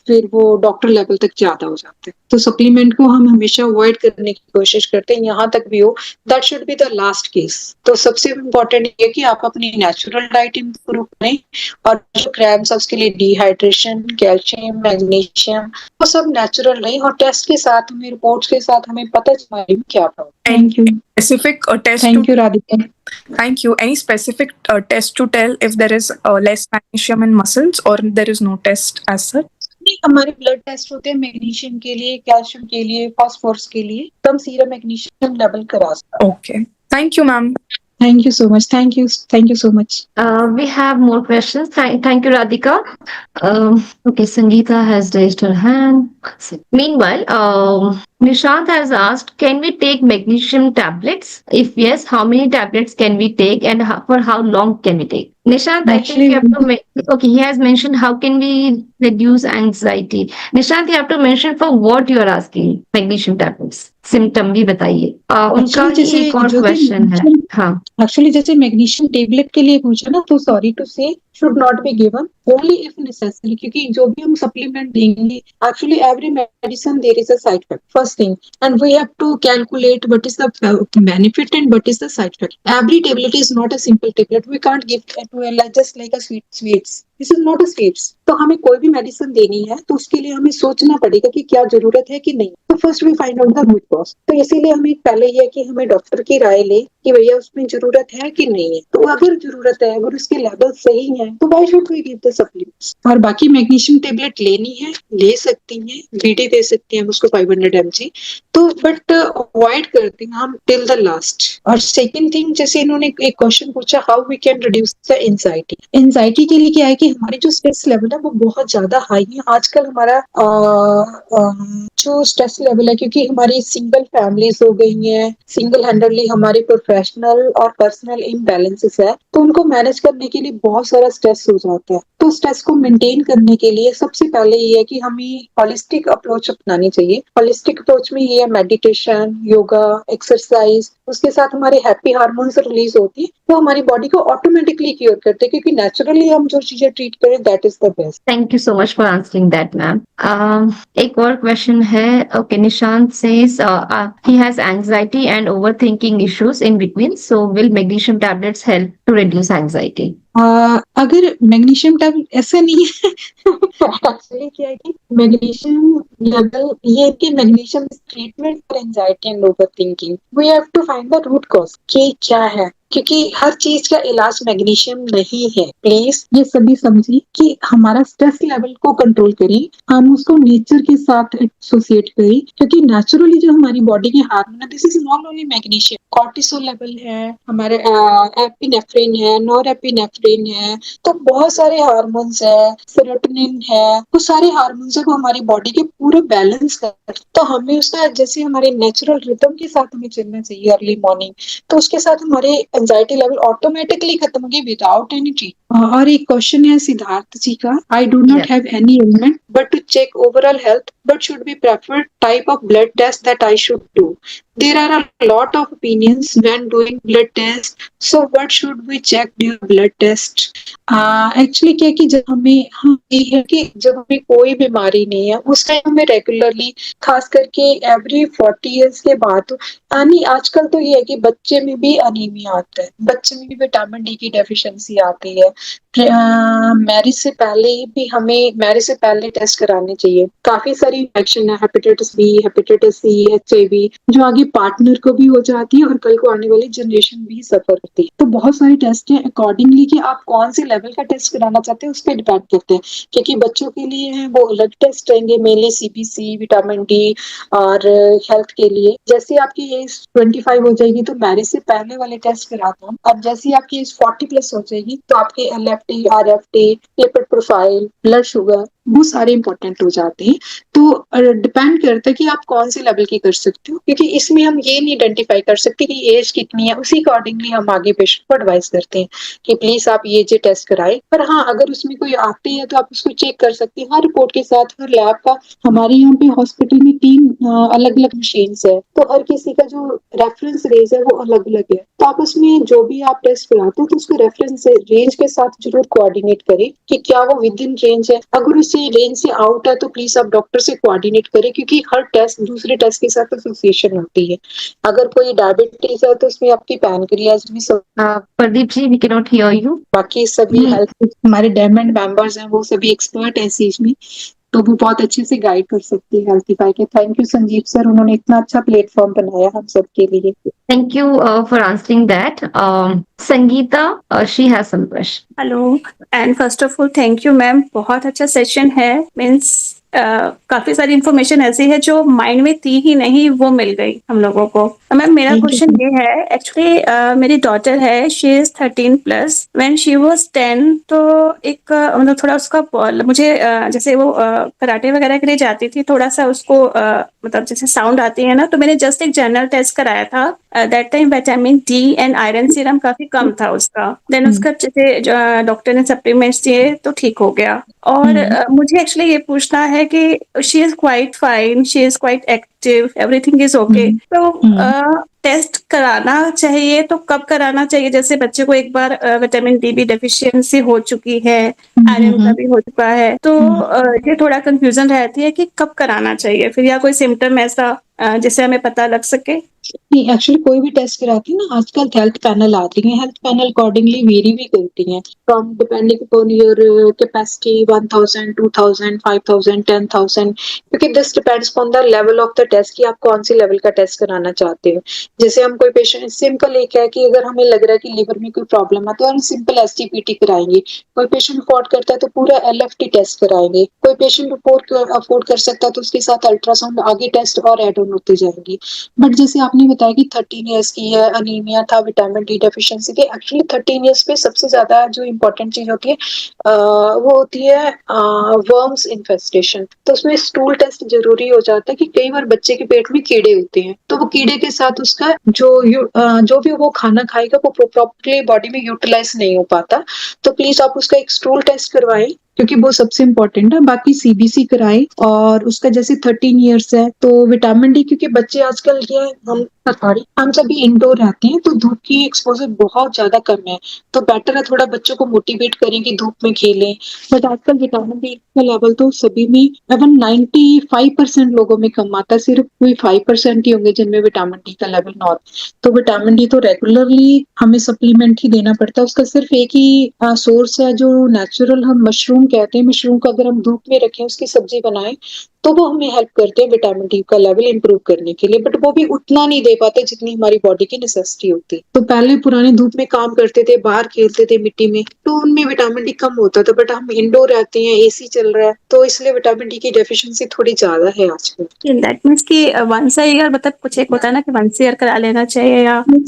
फिर वो डॉक्टर लेवल तक ज्यादा हो जाते हैं। तो सप्लीमेंट को हम हमेशा अवॉइड करने की कोशिश करते हैं, यहाँ तक भी हो, that should be the last case. तो सबसे इम्पोर्टेंट ये कि आप अपनी नेचुरल डाइट इंप्रूव करें, और जो क्रैम्प्स है उसके लिए डिहाइड्रेशन, कैल्शियम, मैग्नीशियम, वो सब नेचुरल रहे, और टेस्ट के साथ हमें, रिपोर्ट्स के साथ हमें पता चले क्या problem. Thank you. Specific test. Thank you, Radhika. Thank you. Any specific test to tell if there is less magnesium in muscles, or there is no test as such? नहीं, हमारे ब्लड टेस्ट होते हैं मैग्नीशियम के लिए, कैल्शियम के लिए, फास्फोरस के लिए, तो हम सीरम मैग्नीशियम लेवल करा सकते हैं। Okay. Thank you, ma'am. Thank you so much. Thank you so much. We have more questions. Thank you, Radhika. Okay, Sangeeta has raised her hand. Meanwhile, Nishant has asked, can we take magnesium tablets? If yes, how many tablets can we take, and for how long can we take? Nishant, I think you have to okay, he has mentioned how can we reduce anxiety. Nishant, you have to mention for what you are asking magnesium tablets. Symptom भी बताइए। उनका ही एक और क्वेश्चन है। हाँ, एक्चुअली जैसे मैग्नीशियम टेबलेट के लिए पूछा ना, तो सॉरी टू से should not be given only if necessary, क्योंकि जो भी हम सप्लीमेंट देंगे, actually every medicine there is a side effect, first thing, and we have to calculate what is the benefit and what is the side effect. Every tablet is not a simple tablet, we can't give it to just like a sweets. This is not a sweets. तो हमें कोई भी मेडिसिन देनी है तो उसके लिए हमें सोचना पड़ेगा कि क्या जरूरत है कि नहीं। तो first we find out the root cause. तो इसीलिए हमें पहले ये है कि हमें डॉक्टर की राय ले कि भैया उसमें जरूरत है कि नहीं है। तो अगर जरूरत है, अगर उसके लेवल सही है, तो why should we give the supplements. और बाकी मैग्नीशियम टेबलेट लेनी है, ले सकती हैं, बीडी दे सकती हैं उसको 500 mg, तो बट अवॉइड करते हैं हम टिल द लास्ट। और सेकेंड थिंग, जैसे इन्होंने एक क्वेश्चन पूछा, how we can reduce the anxiety. Anxiety के लिए क्या है कि हमारी जो स्ट्रेस लेवल है वो बहुत ज्यादा हाई है आजकल। हमारा जो स्ट्रेस लेवल है, क्योंकि हमारी सिंगल फैमिलीज हो गई हैं, सिंगल हैंडली हमारे प्रोफेशनल और पर्सनल इम्बैलेंसेस है, तो उनको मैनेज करने के लिए बहुत सारा स्ट्रेस हो जाता है। तो स्ट्रेस को मेंटेन करने के लिए सबसे पहले ये है कि हमें हॉलिस्टिक अप्रोच अपनानी चाहिए। हॉलिस्टिक अप्रोच में ये है मेडिटेशन, योगा, एक्सरसाइज, उसके साथ हमारे हैप्पी हार्मोन्स रिलीज होती है, वो हमारी बॉडी को ऑटोमेटिकली क्योर करते हैं, क्योंकि नेचुरली हम जो चीजें ट्रीट करें that is the best. Thank you so much for answering that ma'am. एक और क्वेश्चन है। Okay, Nishant says he has anxiety and overthinking issues in between, so will magnesium tablets help to reduce anxiety? अगर मैग्नीशियम टैबलेट ऐसा नहीं है एक्चुअली क्या है कि मैग्नीशियम लेवल, ये कि magnesium treatment for anxiety and overthinking, we have to find the root cause कि क्या है, क्योंकि हर चीज का इलाज मैग्नीशियम नहीं है। प्लीज ये सभी समझिए कि हमारा स्ट्रेस लेवल को कंट्रोल करें, हम उसको नेचर के साथ एसोसिएट करें, क्योंकि नेचुरली जो हमारी बॉडी के हार्मोन है, this is not only magnesium, cortisol level है, हमारे एपिनेफ्रिन है, नॉरएपिनेफ्रिन है, तो बहुत सारे हार्मोन्स है, सेरोटोनिन है, वो सारे हार्मोन्स है वो हमारी बॉडी के पूरे बैलेंस कर, तो हमें उसका जैसे हमारे नेचुरल रिदम के साथ हमें चलना चाहिए अर्ली मॉर्निंग, तो उसके साथ हमारे एंजाइटी लेवल ऑटोमेटिकली खत्म होगी विदाउट एनी ट्रीटमेंट। और एक क्वेश्चन है सिद्धार्थ जी का, I do not Yeah. Have any element but to check overall health but should be preferred type of blood test that I should do. There are a lot of opinions when doing blood test. So what should we check during blood test? Actually क्या है कि जब हमें ये है कि जब हमें कोई बीमारी नहीं है उस टाइम हमें रेगुलरली, खास करके एवरी 40 इयर्स के बाद, यानी आजकल तो ये है कि बच्चे में भी अनीमिया आता है, बच्चे में भी विटामिन डी की डेफिशिएंसी आती है, मैरिज से पहले भी हमें मैरिज से पहले टेस्ट कराने चाहिए। काफी सारी इन्फेक्शन है, hepatitis B, hepatitis C, HIV, जो आगे पार्टनर को भी हो जाती है और कल को आने वाली जनरेशन भी सफर करती है। तो बहुत सारे टेस्ट हैं, अकॉर्डिंगली कि आप कौन से लेवल का टेस्ट कराना चाहते हैं उस पर डिपेंड करते हैं, क्योंकि बच्चों के लिए है वो अलग टेस्ट रहेंगे, मेनली सीबीसी, विटामिन डी और हेल्थ के लिए। जैसे आपकी एज 25 हो जाएगी तो मैरिज से पहले वाले टेस्ट कराता हूँ, अब जैसे आपकी एज 40 प्लस हो जाएगी तो आपके LFT, RFT, lipid profile, blood sugar, वो सारे इंपॉर्टेंट हो जाते हैं। तो डिपेंड करता है कि आप कौन से लेवल की कर सकते हो, क्योंकि इसमें हम ये नहीं आइडेंटिफाई कर सकते कि एज कितनी है, उसी अकॉर्डिंगली हम आगे पेशेंट को एडवाइस करते हैं कि प्लीज आप ये टेस्ट कराएं। पर हाँ, अगर उसमें कोई आती है तो आप उसको चेक कर सकते हैं हर रिपोर्ट के साथ, हर लैब का। हमारे यहाँ पे हॉस्पिटल में 3 अलग अलग मशीन है, तो हर किसी का जो रेफरेंस रेंज है वो अलग अलग है, तो आप उसमें जो भी आप टेस्ट कराते हो तो उसको रेफरेंस रेंज के साथ जरूर कोऑर्डिनेट करें कि क्या वो विद इन रेंज है। अगर उस रेंज से आउट है तो प्लीज आप डॉक्टर से कोऑर्डिनेट करें, क्योंकि हर टेस्ट दूसरे टेस्ट के साथ एसोसिएशन होती है। अगर कोई डायबिटीज है तो उसमें आपकी पैनक्रियाज भी सब, Pradeep ji, we cannot hear you. बाकी सभी हेल्थ हमारे डेमेंट मेंबर्स हैं वो सभी एक्सपर्ट हैं इस चीज में, तो वो बहुत अच्छे से गाइड कर सकते हैं हेल्थीफाई के। थैंक यू संजीव सर, उन्होंने इतना अच्छा प्लेटफॉर्म बनाया हम सब के लिए। Thank you for answering that. Sangeeta, she has some question. Hello and first of all thank you ma'am, बहुत अच्छा सेशन है। मीन्स काफी सारी इंफॉर्मेशन ऐसी है जो माइंड में थी ही नहीं, वो मिल गई हम लोगों को। मैम मेरा Thank you. क्वेश्चन ये है, एक्चुअली मेरी डॉटर है, she is 13 plus, when she was 10 तो एक मतलब थोड़ा उसका मुझे जैसे वो कराटे वगैरह के लिए जाती थी, थोड़ा सा उसको मतलब जैसे साउंड आती है ना, तो मैंने जस्ट एक जनरल टेस्ट कराया था। That time vitamin D and iron serum काफी कम था उसका। देन उसका जैसे डॉक्टर ने सप्लीमेंट्स दिए तो ठीक हो गया। और मुझे एक्चुअली ये पूछना है कि she is quite fine, she is quite active, everything is okay, तो टेस्ट कराना चाहिए तो कब कराना चाहिए? जैसे बच्चे को एक बार विटामिन डी भी डेफिशिएंसी हो चुकी है, आयरन का भी हो चुका है, तो ये थोड़ा कंफ्यूजन रहती है कि कब कराना चाहिए फिर, या कोई सिम्टम ऐसा जिससे हमें पता लग सके। नहीं, एक्चुअली कोई भी टेस्ट कराती है ना, आजकल हेल्थ पैनल आती है, हेल्थ पैनल अकॉर्डिंगली वेरी भी करती हैं, from depending upon your capacity 1000, 2000, 5000, 10000, क्योंकि this depends upon the level of the test कि आप कौन सी लेवल का टेस्ट कराना चाहते हो। जैसे हम कोई पेशेंट, सिंपल एक है कि अगर हमें लग रहा है कि लिवर में कोई प्रॉब्लम है तो हम सिंपल एसटीपीटी कराएंगे, कोई पेशेंट अफोर्ड करता है तो पूरा एलएफटी टेस्ट कराएंगे, कोई पेशेंट अफोर्ड कर सकता है तो उसके साथ अल्ट्रासाउंड आगे टेस्ट और एड ऑन होते जाएंगे। बट जैसे आपने बताया कि 13 इयर्स की है, अनीमिया था, विटामिन डी डेफिशिएंसी थी, एक्चुअली 13 इयर्स पे सबसे ज्यादा जो इम्पोर्टेंट चीज होती है वो होती है वर्म्स इन्फेस्टेशन, तो उसमें स्टूल टेस्ट जरूरी हो जाता है कि कई बार बच्चे के पेट में कीड़े होते हैं, तो वो कीड़े के साथ उसका जो भी वो खाना खाएगा वो प्रॉपरली बॉडी में यूटिलाइज नहीं हो पाता, तो प्लीज आप उसका एक स्टूल टेस्ट करवाएं, क्योंकि वो सबसे इम्पोर्टेंट है। बाकी सीबीसी कराएं, और उसका जैसे 13 इयर्स है तो विटामिन डी, क्योंकि बच्चे आजकल ये हम सभी इंडोर रहते हैं तो धूप की एक्सपोजर बहुत ज्यादा कम है, तो बेटर है थोड़ा बच्चों को मोटिवेट करें कि धूप में खेलें। बट आजकल विटामिन डी का लेवल तो सभी में, इवन 95% लोगों में कम आता है, सिर्फ कोई 5% ही होंगे जिनमें विटामिन डी का लेवल नॉर्म। तो विटामिन डी तो रेगुलरली हमें सप्लीमेंट ही देना पड़ता है, उसका सिर्फ एक ही सोर्स है जो नेचुरल हम मशरूम कहते हैं। मशरूम को अगर हम धूप में रखें, उसकी सब्जी बनाएं तो वो हमें हेल्प करते हैं विटामिन डी का लेवल इंप्रूव करने के लिए, बट वो भी उतना नहीं दे पाते जितनी हमारी बॉडी की नेसेसिटी होती। तो पहले पुराने धूप में काम करते थे, बाहर खेलते थे मिट्टी में, तो उनमें विटामिन डी कम होता था, बट हम इंडोर रहते हैं, एसी चल रहा है, तो इसलिए विटामिन डी की डेफिशिएंसी थोड़ी ज्यादा है आजकल। दैट मीन्स कि वंस अ ईयर, मतलब कुछ एक होता है ना कि वंस ईयर करा लेना चाहिए या हाँ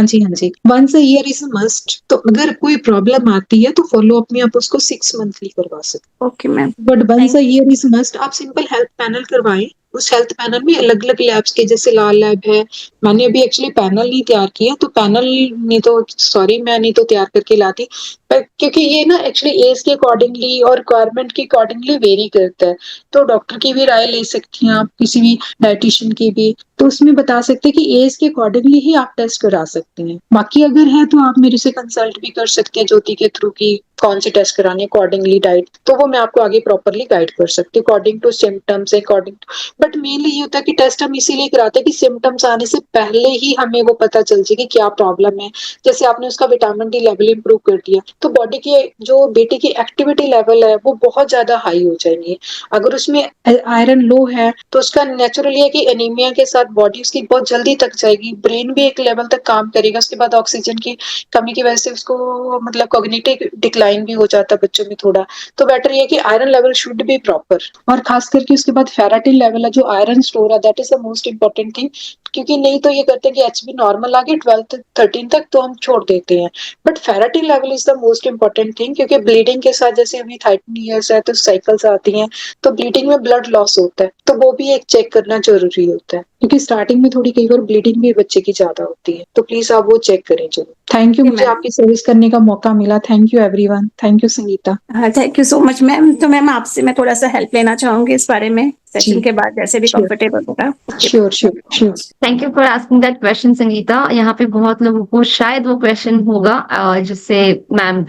जी, once a year is must. तो अगर कोई प्रॉब्लम आती है तो फॉलो अप में आप उसको 6 मंथली करवा सकते ओके मैम। हैं, but once a year is must. आप सिंपल हेल्थ पैनल करवाएं, उस हेल्थ पैनल में अलग अलग लैब्स के, जैसे लाल लैब है, मैंने अभी एक्चुअली पैनल नहीं तैयार किया, तो पैनल नहीं तो सॉरी मैं नहीं तो तैयार करके लाती, पर क्योंकि ये ना एक्चुअली एज के अकॉर्डिंगली और रिक्वायरमेंट के अकॉर्डिंगली वेरी करता है, तो डॉक्टर की भी राय ले सकती हैं आप, किसी भी डाइटिशियन की भी, तो उसमें बता सकते हैं कि एज के अकॉर्डिंगली ही आप टेस्ट करा सकते हैं। बाकी अगर है तो आप मेरे से कंसल्ट भी कर सकते हैं ज्योति के थ्रू की कौन से टेस्ट कराने अकॉर्डिंगली डाइट, तो वो मैं आपको आगे प्रॉपरली गाइड कर सकती हूँ according to symptoms, according to, but mainly ये होता है कि टेस्ट हम इसीलिए कराते हैं कि सिम्टम्स आने से पहले ही हमें वो पता चल जाए कि क्या प्रॉब्लम है। जैसे आपने उसका विटामिन डी लेवल इंप्रूव कर दिया, तो बॉडी के जो बेटे की एक्टिविटी लेवल है वो बहुत ज्यादा हाई हो जाएंगे। अगर उसमें आयरन लो है तो उसका नेचुरली है कि एनीमिया के साथ बॉडी उसकी बहुत जल्दी थक जाएगी, ब्रेन भी एक लेवल तक काम करेगा, उसके बाद ऑक्सीजन की कमी की वजह से उसको मतलब कॉग्निटिव डिक्लाइन भी हो जाता है बच्चों में थोड़ा। तो बेटर ये कि iron level should be proper, और खास करके उसके बाद फेराटिन लेवल है जो आयरन स्टोर है, that is the most important thing. क्योंकि नहीं तो ये करते हैं कि एचबी नॉर्मल आ गया 12 13 तक तो हम छोड़ देते हैं, but ferritin level is the most important thing, क्योंकि ब्लीडिंग के साथ जैसे अभी 13 ईयर्स है तो साइकिल्स आती हैं, तो ब्लीडिंग में ब्लड लॉस होता है, तो वो भी एक चेक करना जरूरी होता है, क्योंकि स्टार्टिंग में थोड़ी कई बार ब्लीडिंग भी बच्चे की ज्यादा होती है, तो प्लीज आप वो चेक करें जरूर। थैंक यू, जी मुझे मैम। आपकी सर्विस करने का मौका मिला। Thank you everyone, thank you Sangeeta. हाँ, thank you so much ma'am. तो मैम आपसे मैं थोड़ा सा हेल्प लेना चाहूंगी इस बारे में, सेशन जी के बाद जैसे भी श्योर कंफर्टेबल होगा। Sure sure sure. Thank you for asking that question Sangeeta. यहाँ पे बहुत लोगों को शायद वो क्वेश्चन होगा जिससे मैम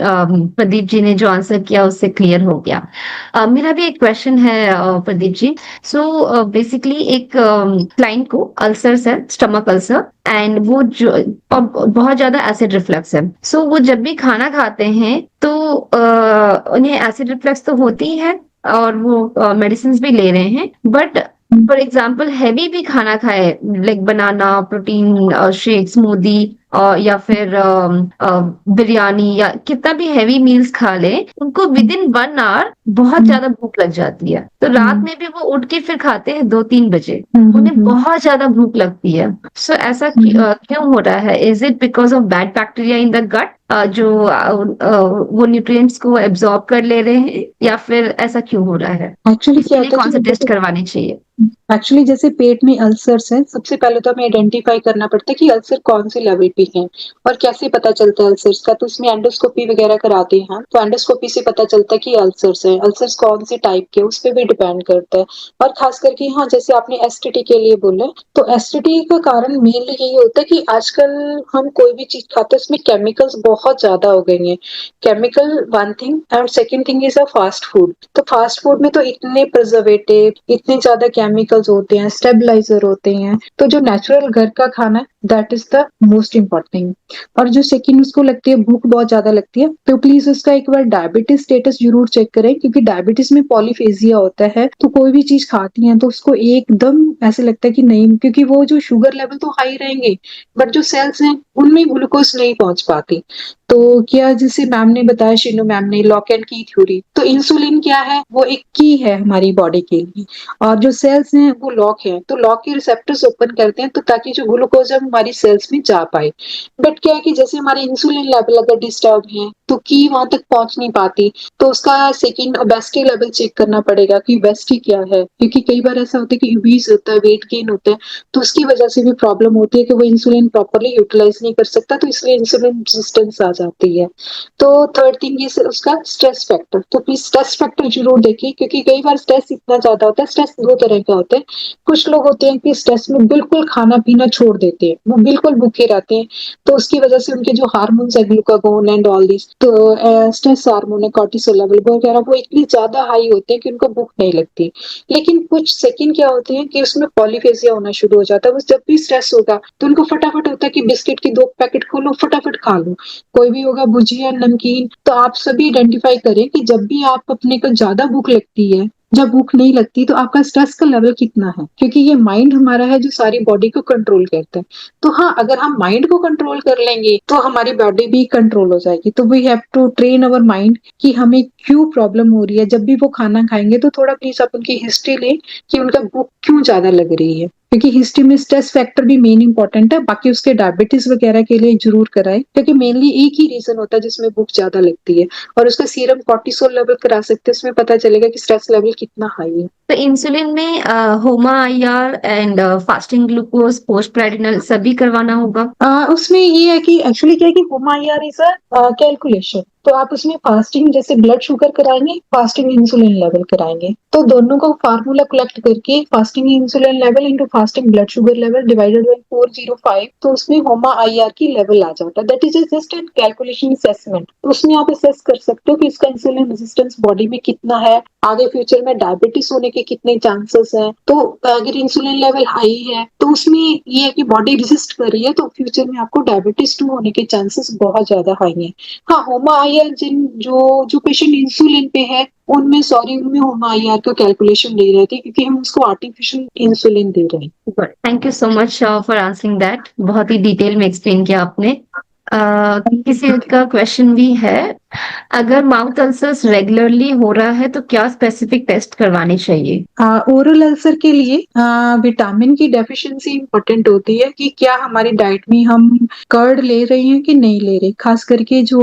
प्रदीप जी ने जो आंसर किया उससे क्लियर हो गया। मेरा भी एक क्वेश्चन है प्रदीप जी। सो बेसिकली एक क्लाइंट को अल्सर्स है, स्टमक अल्सर, एंड वो जो बहुत ज्यादा एसिड रिफ्लक्स है। सो वो जब भी खाना खाते हैं तो उन्हें एसिड रिफ्लक्स तो होती ही है और वो मेडिसिन भी ले रहे हैं, बट फॉर एग्जाम्पल हैवी भी खाना खाए, लाइक बनाना, प्रोटीन शेक, स्मूदी, या फिर बिरयानी, या कितना भी हैवी मील्स खा ले, उनको विद इन 1 आवर बहुत ज्यादा भूख लग जाती है। तो रात में भी वो उठ के फिर खाते हैं 2-3 बजे, उन्हें बहुत ज्यादा भूख लगती है। सो ऐसा क्यों हो रहा है? Is it because of bad bacteria in the gut जो वो न्यूट्रिएंट्स को एब्जॉर्ब कर ले रहे हैं, या फिर ऐसा क्यों हो रहा है? एक्चुअली इसके क्या लिए होता कौन सा है टेस्ट कि करवानी चाहिए? एक्चुअली जैसे पेट में अल्सर्स हैं, सबसे पहले तो हमें आइडेंटिफाई करना पड़ता है कि अल्सर कौन से लेवल पे है और कैसे पता चलता है अल्सर्स का। तो उसमें एंडोस्कोपी वगैरह कराते हैं हम, तो एंडोस्कोपी से पता चलता है कि अल्सर्स हैं। अल्सर्स कौन से टाइप के, उस पर भी डिपेंड करता है। और खास करके हाँ, जैसे आपने एसटीडी के लिए बोला, तो एसटीडी का कारण मेनली यही होता है कि आजकल हम कोई भी चीज खाते हैं उसमें केमिकल्स बहुत ज्यादा हो गए हैं। Chemical one thing, and second thing is a fast food. तो फास्ट फूड में तो इतने प्रिजर्वेटिव, इतने ज्यादा केमिकल्स होते हैं, स्टेबलाइजर होते हैं, तो जो नेचुरल घर का खाना है that is the most important thing. और जो सेकंड उसको लगती है भूख बहुत ज्यादा लगती है, तो प्लीज उसका एक बार डायबिटीज स्टेटस जरूर चेक करें, क्योंकि डायबिटीज में पॉलीफेजिया होता है, तो कोई भी चीज खाती है तो उसको एकदम ऐसे लगता है कि नहीं, क्योंकि वो जो शुगर लेवल तो हाई रहेंगे बट जो सेल्स हैं उनमें ग्लूकोज नहीं पहुंच पाती। तो क्या जैसे मैम ने बताया, शीनू मैम ने लॉक एंड की थ्योरी, तो इंसुलिन क्या है, वो एक की है हमारी बॉडी के लिए, और जो सेल्स हैं वो लॉक है, तो लॉक के रिसेप्टर्स ओपन करते हैं तो ताकि जो ग्लूकोज है हमारी सेल्स में जा पाए। बट क्या है कि जैसे हमारे इंसुलिन लेवल अगर डिस्टर्ब है तो की वहां तक पहुंच नहीं पाती, तो उसका सेकंड ओबेसिटी लेवल चेक करना पड़ेगा कि ओबेसिटी क्या है, क्योंकि कई बार ऐसा होता है कि ओबीज होता है, वेट गेन होता है, तो उसकी वजह से भी प्रॉब्लम होती है कि वो इंसुलिन प्रॉपरली यूटिलाइज नहीं कर सकता, तो इसलिए इंसुलिन रेजिस्टेंस आ जाती है। तो थर्ड थिंग इज उसका स्ट्रेस फैक्टर, तो प्लीज स्ट्रेस फैक्टर जरूर देखिए, क्योंकि कई बार स्ट्रेस इतना ज्यादा होता है। स्ट्रेस दो तरह का होता है, कुछ लोग होते हैं कि स्ट्रेस में बिल्कुल खाना पीना छोड़ देते हैं, वो बिल्कुल भूखे रहते हैं, तो उसकी वजह से उनके जो हार्मोन्स है, ग्लूकागोन एंड ऑल दिस, तो स्ट्रेस हार्मोन है, कॉर्टिसोल लेवल वगैरह, वो इतनी ज्यादा हाई होते हैं कि उनको भूख नहीं लगती। लेकिन कुछ सेकंड क्या होते हैं कि उसमें पॉलीफेजिया होना शुरू हो जाता है, वो जब भी स्ट्रेस होगा तो उनको फटाफट होता है कि बिस्किट की 2 पैकेट खोलो, फटाफट खा लो, कोई भी होगा भुजिया, नमकीन। तो आप सभी आइडेंटिफाई करें कि जब भी आप अपने को ज्यादा भूख लगती है जब भूख नहीं लगती तो आपका स्ट्रेस का लेवल कितना है, क्योंकि ये माइंड हमारा है जो सारी बॉडी को कंट्रोल करता है। तो हाँ, अगर हम माइंड को कंट्रोल कर लेंगे तो हमारी बॉडी भी कंट्रोल हो जाएगी। तो we have to train our mind कि हमें क्यों प्रॉब्लम हो रही है। जब भी वो खाना खाएंगे तो थोड़ा प्लीज आप उनकी हिस्ट्री लें कि उनका भूख क्यों ज्यादा लग रही है, क्योंकि हिस्ट्री में स्ट्रेस फैक्टर भी मेन इंपॉर्टेंट है। बाकी उसके डायबिटीज वगैरह के लिए जरूर कराएं, क्योंकि मेनली एक ही रीजन होता है जिसमें भूख ज्यादा लगती है। और उसका सीरम कॉर्टिसोल लेवल करा सकते हैं, उसमें पता चलेगा कि स्ट्रेस लेवल कितना हाई है। तो इंसुलिन में HOMA IR and fasting glucose post prandial सभी करवाना होगा। उसमें ये है कि एक्चुअली क्या है कि होमा आईआर इज अ कैलकुलेशन। तो आप उसमें फास्टिंग जैसे ब्लड शुगर कराएंगे, फास्टिंग इंसुलिन लेवल कराएंगे, तो दोनों का फार्मूला कलेक्ट करके fasting insulin level into fasting blood sugar level divided by 405, तो उसमें होमा आईआर की लेवल आ जाता है। That is just an calculation assessment. तो उसमें आप असेस कर सकते हो कि इसका इंसुलिन रेजिस्टेंस बॉडी में कितना है, आगे फ्यूचर में डायबिटीज होने के कितने चांसेस हैं। तो अगर इंसुलिन लेवल हाई है तो उसमें ये है कि बॉडी रेजिस्ट कर रही है, तो फ्यूचर में आपको डायबिटीज 2 होने के चांसेस बहुत ज्यादा हाई है। हाँ, होमा आईआर जिन जो पेशेंट इंसुलिन पे है उनमें होमा आईआर का कैलकुलेशन नहीं रहती, क्योंकि हम उसको आर्टिफिशियल इंसुलिन दे रहे हैं। Thank you so much for answering that, बहुत ही डिटेल में एक्सप्लेन किया आपने। किसी का क्वेश्चन भी है, अगर माउथ अल्सर्स रेगुलरली हो रहा है तो क्या स्पेसिफिक टेस्ट करवानी चाहिए? ओरल अल्सर के लिए विटामिन की डेफिशिएंसी इंपॉर्टेंट होती है कि क्या हमारी डाइट में हम कर्ड ले रहे हैं कि नहीं ले रहे। खास करके जो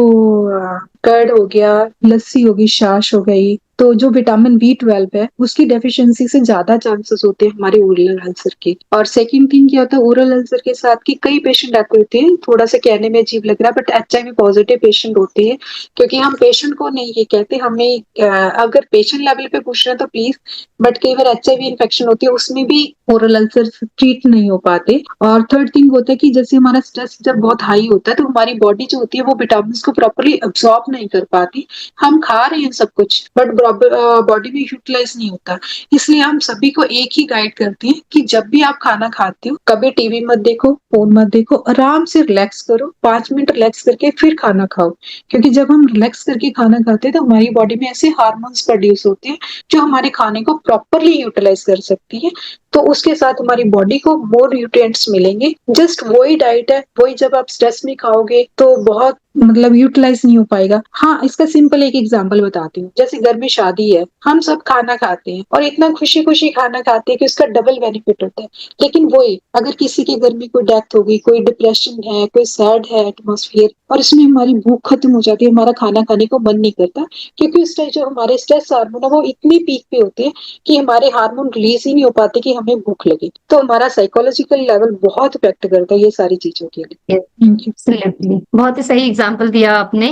कर्ड हो गया, लस्सी होगी, छाछ हो गई, तो जो विटामिन B12 है उसकी डेफिशिएंसी से ज्यादा चांसेस होते हैं हमारे ओरल अल्सर के। और सेकंड थिंग क्या होता है ओरल अल्सर के साथ कि कई पेशेंट ऐसे होते हैं, थोड़ा सा कहने में अजीब लग रहा है बट HIV पॉजिटिव पेशेंट होते हैं। क्योंकि हम पेशेंट को नहीं ये कहते, हमें अगर पेशेंट लेवल पे पूछ रहे हैं तो प्लीज, बट कई बार HIV इन्फेक्शन होती है उसमें भी ओरल अल्सर ट्रीट नहीं हो पाते। और थर्ड थिंग होता है कि जैसे हमारा स्ट्रेस जब बहुत हाई होता है तो हमारी बॉडी जो होती है वो विटामिन को प्रॉपरली अब्सॉर्ब नहीं कर पाती। हम खा रहे हैं सब कुछ बट बॉडी में यूटिलाइज नहीं होता। इसलिए हम सभी को एक ही गाइड करते हैं कि जब भी आप खाना खाते हो कभी टीवी मत देखो, फोन मत देखो, आराम से रिलैक्स करो, 5 मिनट रिलैक्स करके फिर खाना खाओ। क्योंकि जब हम रिलैक्स करके खाना खाते हैं तो हमारी बॉडी में ऐसे हार्मोन्स प्रोड्यूस होते हैं जो हमारे खाने को प्रॉपरली यूटिलाइज कर सकती है। तो उसके साथ हमारी बॉडी को मोर न्यूट्रिएंट्स मिलेंगे। जस्ट वही डाइट है, वही जब आप स्ट्रेस में खाओगे तो बहुत मतलब यूटिलाइज नहीं हो पाएगा। हाँ, इसका सिंपल एक एग्जांपल बताती हूँ। जैसे घर में शादी है, हम सब खाना खाते हैं और इतना खुशी खुशी खाना खाते हैं कि उसका डबल बेनिफिट होता है। लेकिन वही अगर किसी के घर में कोई डेथ हो गई, कोई डिप्रेशन है, कोई सैड है एटमोसफियर, और इसमें हमारी भूख खत्म हो जाती है, हमारा खाना खाने को मन नहीं करता, क्योंकि उस टाइम जो हमारे स्ट्रेस हार्मोन है वो इतनी पीक पे होते हैं कि हमारे हार्मोन रिलीज ही नहीं हो पाते कि हमें भूख लगे। तो हमारा साइकोलॉजिकल लेवल बहुत इफेक्ट करता है ये सारी चीजों के लिए। Thank you. Absolutely. बहुत ही सही एग्जाम्पल दिया आपने,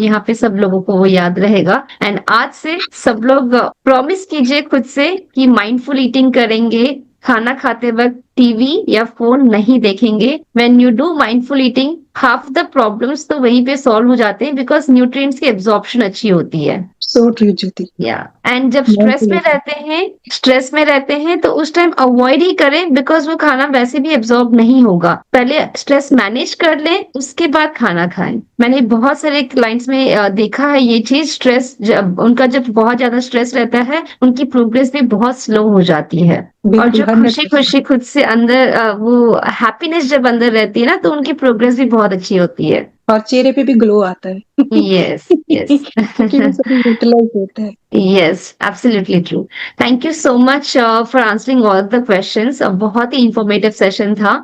यहाँ पे सब लोगों को वो याद रहेगा। एंड आज से सब लोग प्रॉमिस कीजिए खुद से कि माइंडफुल ईटिंग करेंगे, खाना खाते वक्त टीवी या फोन नहीं देखेंगे। When you do mindful eating half the problems तो वहीं पे सॉल्व हो जाते हैं, बिकॉज न्यूट्रिएंट्स की एब्जॉर्प्शन अच्छी होती है। सो ट्रू ज्योति। या एंड जब स्ट्रेस में रहते हैं तो उस टाइम अवॉइड ही करें, बिकॉज वो खाना वैसे भी एब्जॉर्ब नहीं होगा। पहले स्ट्रेस मैनेज कर लें, उसके बाद खाना खाएं। मैंने बहुत सारे क्लाइंट्स में देखा है ये चीज, स्ट्रेस जब बहुत ज्यादा स्ट्रेस रहता है उनकी प्रोग्रेस भी बहुत स्लो हो जाती है। और जो खुशी खुशी खुद से अंदर वो हैप्पीनेस जब अंदर रहती है ना, तो उनकी प्रोग्रेस भी बहुत अच्छी होती है और चेहरे पे भी ग्लो आता है। यस यस क्योंकि वो सभी यूटिलाइज होता है। Yes, absolutely true. Thank you so much for answering all the questions. बहुत ही informative session था।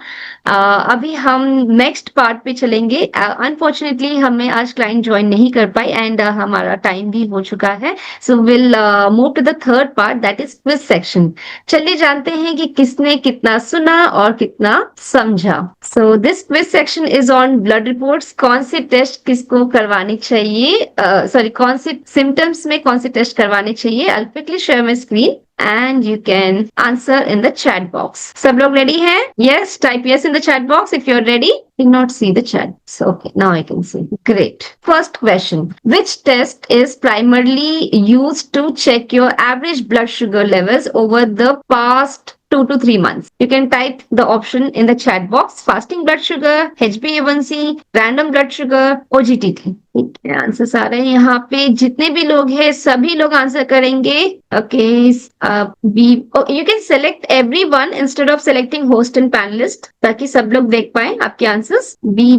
अभी हम next part पे चलेंगे। Unfortunately हमें आज client join नहीं कर पाई and हमारा time भी हो चुका है। So we'll move to the third part, that is quiz section. चलिए जानते हैं कि किसने कितना सुना और कितना समझा। So this quiz section is on blood reports. कौन से टेस्ट किसको करवानी चाहिए, कौन से symptoms में कौन से टेस्ट करवाने चाहिए। I'll quickly share my screen and you can answer in the chat box. सब लोग ready हैं? Yes, type yes in the chat box if you're ready. Did not see the chat. So okay, now I can see. Great. First question. Which test is primarily used to check your average blood sugar levels over the past 2 to 3 months. You can type the option in the chat box. Fasting blood sugar, HbA1c, random blood sugar, OGTT. ठीक है, आंसर्स आ रहे हैं यहाँ पे. जितने भी लोग हैं सभी लोग आंसर करेंगे. Okay, you can select everyone instead of selecting host and panelist, ताकि सब लोग देख पाए आपके answers. B,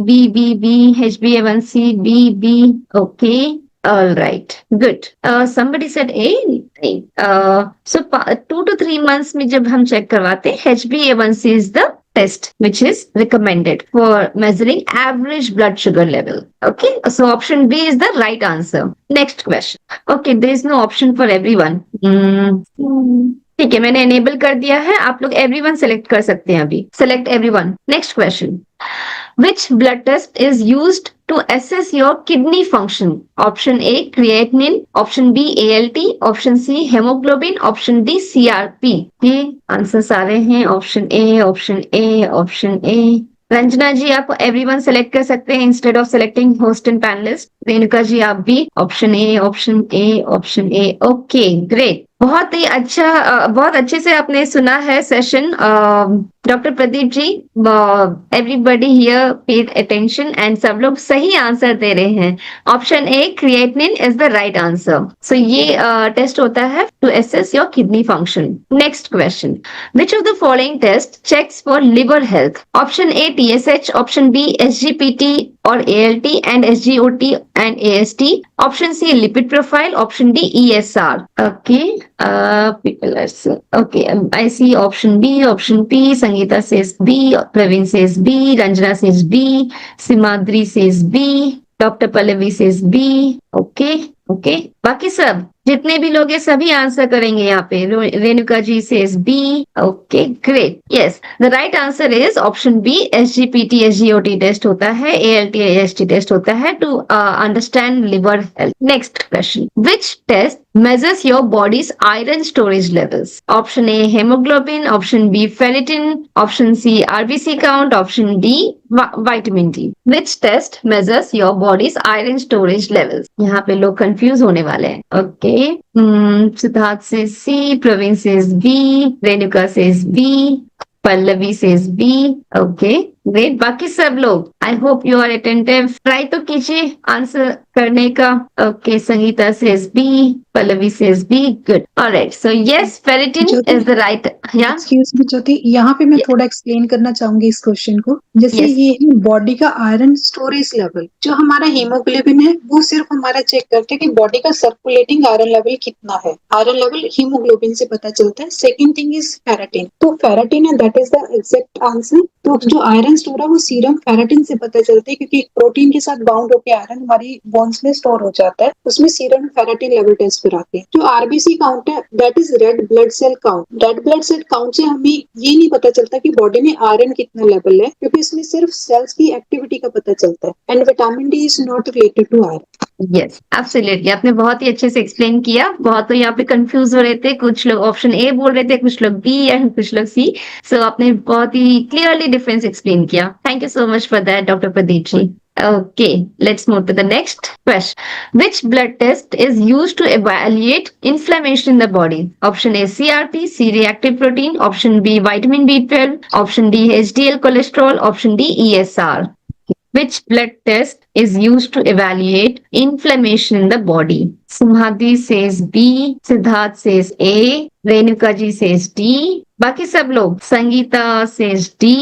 HbA1c, B. Okay, all right, good. Somebody said A. So 2 to 3 months में जब हम चेक करवाते हैं, HbA1c is the test which is recommended for measuring average blood sugar level. Okay, so option B is the right answer. Next question. Okay, there is no option for everyone. ठीक है, मैंने enable कर दिया है. आप लोग everyone select कर सकते हैं अभी. Select everyone. Next question. Which blood test is used to assess your kidney function? Option A, creatinine. Option B, ALT. Option C, hemoglobin. Option D, CRP. ये आंसर्स आ रहे हैं. Option A, option A, option A. Ranjana ji, आप एवरीवन सेलेक्ट कर सकते हैं instead of selecting host and panelist. Renuka ji, आप भी option A, option A, option A. Okay, great. बहुत ही अच्छा, बहुत अच्छे से आपने सुना है session. Doctor Pradeep ji, everybody here paid attention and सब लोग सही आंसर दे रहे हैं. Option A, creatinine is the right answer. So ये टेस्ट होता है to assess your kidney function. Next question. Which of the following test checks for liver health? Option A, TSH. Option B, SGPT or ALT and SGOT and AST. Option C, lipid profile. Option D, ESR. Okay, people are saying, okay, I see option B, option P. Sangeeta says B, Praveen says B, Ranjana says B, Simadri says B, Dr. Pallavi says B. Okay, बाकी सब जितने भी लोग हैं सभी आंसर करेंगे यहाँ पे. Renuka ji says B. Okay, great. Yes, the right answer is option B. SGPT SGOT test होता है, ALT AST टेस्ट होता है to understand liver health. Next question. Which test measures your body's iron storage levels? Option A, hemoglobin. Option B, ferritin. Option C, RBC count. Option D, vitamin D. Which test measures your body's iron storage levels? यहाँ पे लोग कंफ्यूज होने वाले हैं. Okay, Siddharth says C, Praveen says B, Renuka says B, Pallavi says B. Okay, great. बाकी सब लोग, I hope you are attentive. Try तो कीजिए आंसर करने का. Okay, Sangeeta says B, Pallavi says B. Good. All right. So yes, ferritin is the right. Yeah. Excuse me Jyoti, यहाँ पे मैं थोड़ा एक्सप्लेन करना चाहूंगी इस क्वेश्चन को. जैसे Yes. ये है बॉडी का आयरन स्टोरेज लेवल. जो हमारा हीमोग्लोबिन है वो सिर्फ हमारा चेक करते हैं कि बॉडी का सर्कुलेटिंग आयरन लेवल कितना है. आयरन लेवल हीमोग्लोबिन से पता चलता है. Second thing is ferritin. तो फेरेटिन है, that is the exact answer. तो जो आयरन स्टोर है वो सीरम फेरेटिन से पता चलता है, क्योंकि प्रोटीन के साथ बाउंड होकर आयरन हमारी बोन्स में स्टोर हो जाता है. उसमें सीरम फेरेटिन लेवल टेस्ट कराते हैं. जो आरबीसी काउंट है, that is red blood cell count. Red blood cell count से हमें ये नहीं पता चलता कि बॉडी में आयरन कितना लेवल है, क्योंकि इसमें सिर्फ सेल्स की एक्टिविटी का पता चलता है. And vitamin D is not related to iron. Yes, absolutely. आपने बहुत ही अच्छे से एक्सप्लेन किया. बहुत तो यहाँ पे कंफ्यूज हो रहे थे. कुछ लोग ऑप्शन ए बोल रहे थे, कुछ लोग बी एंड कुछ लोग सी. सो आपने बहुत ही क्लियरली डिफरेंस एक्सप्लेन किया. Thank you so much for that, doctor Pradeep ji. Okay, let's move to the next question. Which blood test is used to evaluate inflammation in the body? Option A, CRP, C-reactive protein. Option B, vitamin B12. Option D, HDL cholesterol. Option D, ESR. Which blood test is used to evaluate inflammation in the body? Simhadri says B, Siddharth says A, Renuka ji says D. बाकी सब लोग, Sangeeta says D,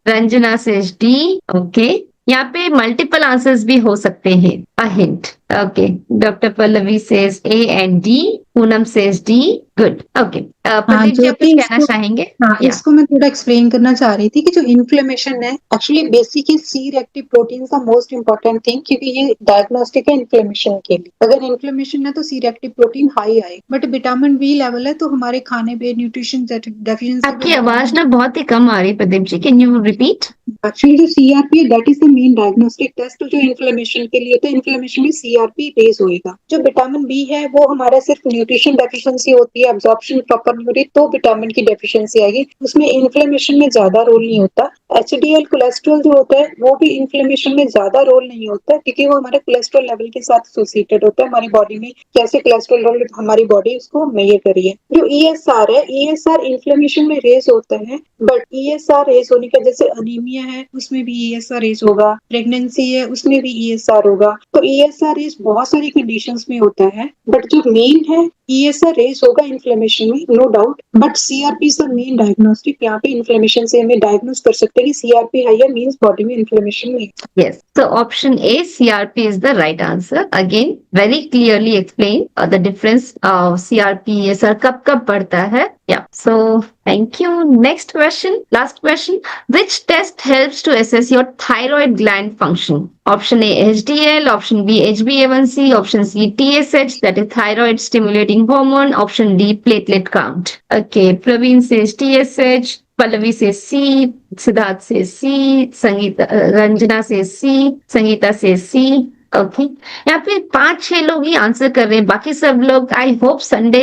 Ranjana says D. Okay. यहाँ पे मल्टीपल आंसर्स भी हो सकते हैं. A hint. Okay, doctor Pallavi says A and D, Poonam says D. Good. Okay, Pradeep ji आप कुछ कहना चाहेंगे? हाँ, इसको मैं थोड़ा एक्सप्लेन करना चाह रही थी कि जो इन्फ्लेमेशन है actually basic C reactive protein का मोस्ट इंपॉर्टेंट थिंग, क्योंकि ये डायग्नोस्टिक है इन्फ्लेमेशन के लिए. अगर इन्फ्लेमेशन है तो सी रिएक्टिव प्रोटीन हाई आए, बट विटामिन बी लेवल है तो हमारे खाने पे न्यूट्रिशन डेफिशिएंसी. आपकी आवाज ना बहुत ही कम आ रही Pradeep ji. Can you repeat? Actually जो सीआरपी है that is the main diagnostic test जो इन्फ्लेमेशन के लिए, तो इन्फ्लेमेशन में सीआरपी रेज होएगा। जो विटामिन बी है वो हमारा सिर्फ न्यूट्रिशन डेफिशिएंसी होती है, अब्जॉर्प्शन प्रॉपर नहीं होती तो विटामिन की डेफिशिएंसी आएगी, उसमें इन्फ्लेमेशन में ज्यादा रोल नहीं होता। एचडीएल कोलेस्ट्रॉल जो होता है वो भी इन्फ्लेमेशन में ज्यादा रोल नहीं होता क्योंकि वो हमारे कोलेस्ट्रॉल लेवल के साथ एसोसिएटेड होता है, हमारी बॉडी में कैसे कोलेस्ट्रॉल लेवल हमारी बॉडी उसको मेजर करी है। जो ईएसआर है, ईएसआर इन्फ्लेमेशन में रेज होता है, बट ईएसआर रेज होने का जैसे अनीमिया है उसमें भी ईएसआर रेज होगा, प्रेगनेंसी है उसमें भी ईएसआर होगा। तो ईएसआर रेज बहुत सारी कंडीशंस में होता है, बट जो मेन है ईएसआर रेज होगा इन्फ्लेमेशन में, no doubt. But CRP is the main diagnostic, यहाँ पे इन्फ्लेमेशन से हमें डायग्नोस कर सकते हैं कि सीआरपी है या मींस बॉडी में इन्फ्लेमेशन है। Yes. So option A, CRP is the right answer. Again, very clearly explain the difference of CRP, ESR कब बढ़ता है. Yeah. So thank you. Next question, last question. Which test helps to assess your thyroid gland function? Option A, HDL. Option B, HbA1c. Option C, TSH, that is thyroid stimulating hormone. Option D, platelet count. Okay. Praveen says TSH. Pallavi से सी, सिद्धार्थ से सी, संगीता, रंजना से सी, संगीता से सी। ओके, यहाँ पे 5-6 लोग ही आंसर कर रहे हैं, बाकी सब लोग I hope Sunday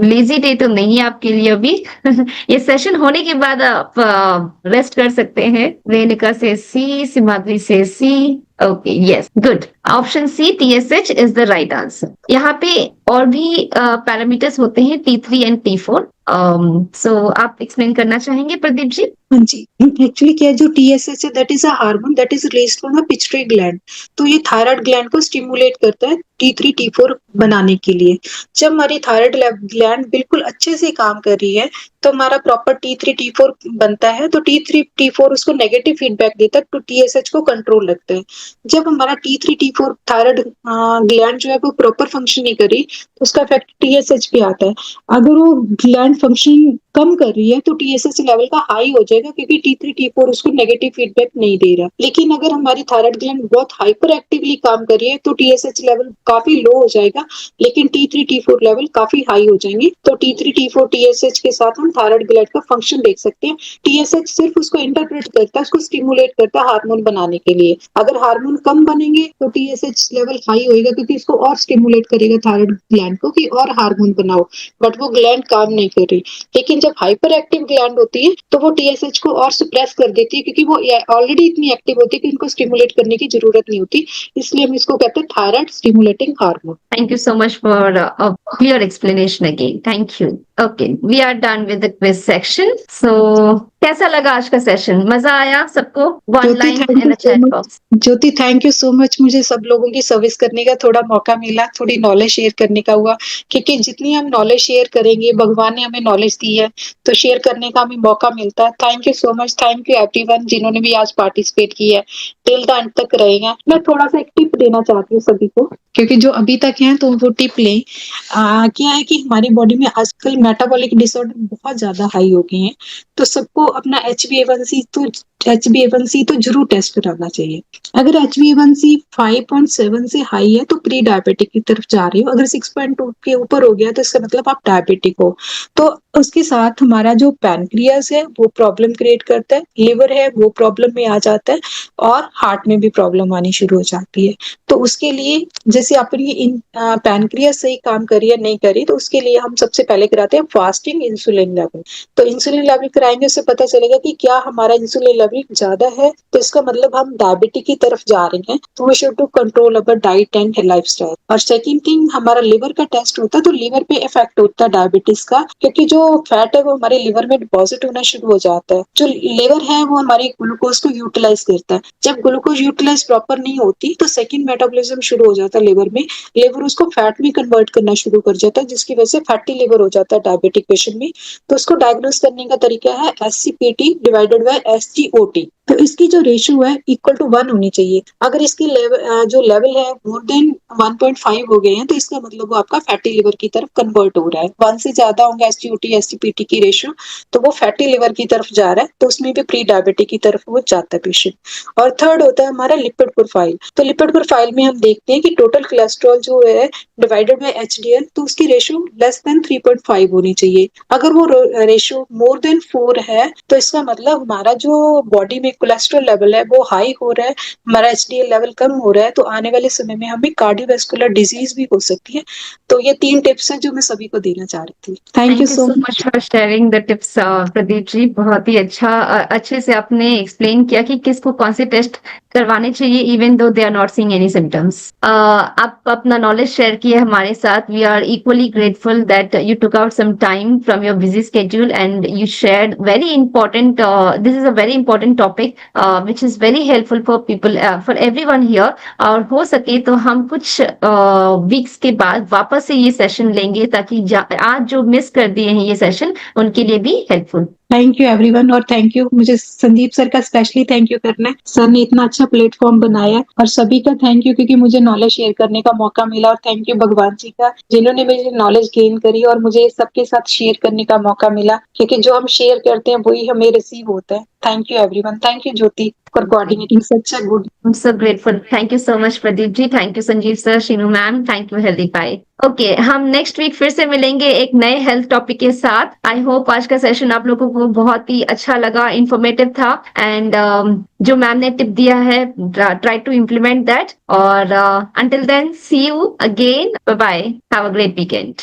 lazy day तो नहीं है आपके लिए अभी। ये सेशन होने के बाद आप रेस्ट कर सकते हैं। रेणुका से सी, सिमाद्री से C. Okay, yes, good. Option C, TSH is the right answer. यहाँ पे और भी पैरामीटर्स होते हैं T3 एंड T4। सो आप एक्सप्लेन करना चाहेंगे प्रदीप जी? हाँ जी, एक्चुअली क्या है जो टीएसएच है that is a hormone that is released from the pituitary gland. तो ये थायराइड ग्लैंड को स्टिमुलेट करता है T3 T4 बनाने के लिए। जब हमारी थायराइड ग्लैंड बिल्कुल अच्छे से काम कर रही है तो हमारा प्रॉपर T3 T4 बनता है, तो T3 T4 उसको नेगेटिव फीडबैक देता है तो TSH को कंट्रोल रखता है। जब हमारा T3 T4 थायराइड ग्लैंड जो है वो प्रॉपर फंक्शन नहीं कर रही तो उसका इफेक्ट TSH पे आता है। अगर वो ग्लैंड फंक्शन कम कर रही है तो TSH लेवल का हाई हो जाएगा क्योंकि T3 T4 उसको नेगेटिव फीडबैक नहीं दे रहा। लेकिन अगर हमारी थायराइड ग्लैंड बहुत हाइपर एक्टिवली काम कर रही है तो TSH लेवल काफी लो हो जाएगा लेकिन T3 T4 लेवल काफी हाई हो जाएंगे। तो T3 T4 TSH के साथ हम थायराइड ग्लैंड का फंक्शन देख सकते हैं। TSH सिर्फ उसको इंटरप्रेट करता है, उसको स्टिमुलेट करता है हार्मोन बनाने के लिए। अगर हार्मोन कम बनेंगे तो TSH लेवल हाई होएगा क्योंकि इसको और स्टिमुलेट करेगा थायराइड ग्लैंड को कि और हार्मोन बनाओ, बट वो ग्लैंड काम नहीं कर रही। लेकिन जब हाइपर एक्टिव ग्लैंड होती है तो वो TSH को और सप्रेस कर देती है क्योंकि वो ऑलरेडी इतनी एक्टिव होती है कि इनको स्टिमुलेट करने की जरूरत नहीं होती, इसलिए हम इसको कहते हैं thyroid stimulating hormone. Thank you so much for a clear explanation again. Thank you. Okay, we are done with the quiz section. So, कैसा लगा आज का सेशन? मजा आया सबको? One line in the chat box. Jyoti, thank you so much. मुझे सब लोगों की सर्विस करने का थोड़ा मौका मिला, थोड़ी नॉलेज शेयर करने का हुआ, क्योंकि जितनी हम नॉलेज शेयर करेंगे, भगवान ने हमें नॉलेज दी है तो शेयर करने का हमें मौका मिलता है। Thank you so much, thank you everyone जिन्होंने भी आज पार्टिसिपेट किया है, टिल द एंड तक रहेगा। मैं थोड़ा सा एक टिप देना चाहती हूँ सभी को, क्योंकि जो अभी तक हैं तो वो टिप लें। क्या है कि हमारी बॉडी में आजकल मेटाबॉलिक डिसऑर्डर बहुत ज्यादा हाई हो गए हैं, तो सबको अपना HbA1c तो जरूर टेस्ट कराना चाहिए। अगर HbA1c 5.7 से हाई है तो प्री डायबिटिक की तरफ जा रही हो, अगर 6.2 के ऊपर हो गया तो इसका मतलब आप डायबिटिक हो। तो उसके साथ हमारा जो पैनक्रियास है वो प्रॉब्लम क्रिएट करता है, लिवर है वो प्रॉब्लम में आ जाता है और हार्ट में भी प्रॉब्लम आनी शुरू हो जाती है। तो उसके लिए जैसे अपनी पैनक्रियास सही काम करी या नहीं करी तो उसके लिए हम सबसे पहले कराते हैं फास्टिंग इंसुलिन लेवल। तो इंसुलिन लेवल कराएंगे, उससे पता चलेगा कि क्या हमारा इंसुलिन लेवल ज्यादा है तो इसका मतलब हम डायबिटिक की तरफ जा रहे हैं, तो we should to control our diet and lifestyle. और सेकंड थिंग, हमारा लिवर का टेस्ट होता है तो लिवर पे इफेक्ट होता है डायबिटीज का, क्योंकि जो फैट है वो हमारे लिवर में डिपॉजिट होना शुरू हो जाता है। जो लिवर है वो हमारे ग्लूकोज को यूटिलाइज करता है। जब ग्लूकोज यूटिलाइज प्रॉपर नहीं होती तो सेकंड मेटाबॉलिज्म शुरू हो जाता है लिवर में, लिवर उसको फैट में कन्वर्ट करना शुरू कर जाता है, जिसकी वजह से फैटी लिवर हो जाता है डायबिटिक पेशेंट में। तो उसको डायग्नोस करने का तरीका है SCPT डिवाइडेड बाय SGOT। तो इसकी जो रेशियो है इक्वल टू 1 होनी चाहिए। अगर इसकी जो लेवल है मोर देन 1.5 हो गए हैं तो इसका मतलब वो आपका फैटी लिवर की तरफ कन्वर्ट हो रहा है। 1 से ज्यादा होंगे SGOT SCPT की रेशियो तो वो फैटी लिवर की तरफ जा रहा है, तो उसमें भी प्री डायबिटिक की तरफ वो जाता है पेशेंट। और थर्ड होता है हमारा लिपिड प्रोफाइल। तो लिपिड प्रोफाइल में हम देखते हैं कि टोटल कोलेस्ट्रॉल जो है डिवाइडेड बाय HDL, तो उसकी रेशियो लेस देन 3.5 होनी चाहिए। अगर वो रेशियो मोर देन 4 है तो इसका मतलब हमारा जो बॉडी में कोलेस्ट्रॉल लेवल है वो हाई हो रहा है, हमारा HDL लेवल कम हो रहा है, तो आने वाले समय में हमें कार्डियोवैस्कुलर डिजीज भी हो सकती है। तो ये 3 टिप्स हैं जो मैं सभी को देना चाह रही थी। Thank you so much for sharing the tips Pradeep ji. बहुत ही अच्छे से आपने एक्सप्लेन किया कि किसको कौन से टेस्ट करवाने चाहिए even though they are not seeing any symptoms. आप अपना नॉलेज शेयर किए हमारे साथ। We are equally grateful that you took out some time from your busy schedule and you shared very important, this is a very important topic which is very helpful for people, for everyone here. और हो सके तो हम कुछ वीक्स के बाद वापस से ये सेशन लेंगे ताकि आज जो मिस कर दिए हैं ये सेशन उनके लिए भी हेल्पफुल। थैंक यू एवरीवन, और थैंक यू, मुझे संदीप सर का स्पेशली थैंक यू करना है। सर ने इतना अच्छा प्लेटफॉर्म बनाया, और सभी का थैंक यू क्योंकि मुझे नॉलेज शेयर करने का मौका मिला, और थैंक यू भगवान जी का जिन्होंने मेरी नॉलेज गेन करी और मुझे सबके साथ शेयर करने का मौका मिला, क्योंकि जो हम शेयर करते हैं वही हमें रिसीव होता है। Thank you everyone, thank you Jyoti for coordinating such a good. I'm so grateful. Thank you so much Pradeep ji, thank you Sanjeev sir, Sheenu ma'am, thank you healthy pie. Okay, हम नेक्स्ट वीक फिर से मिलेंगे एक नए हेल्थ टॉपिक के साथ। आई होप आज का सेशन आप लोगों को बहुत ही अच्छा लगा, इंफॉर्मेटिव था, एंड जो मैम ने टिप दिया है ट्राई टू इम्प्लीमेंट दैट। और until then see you again, bye bye, have a great weekend.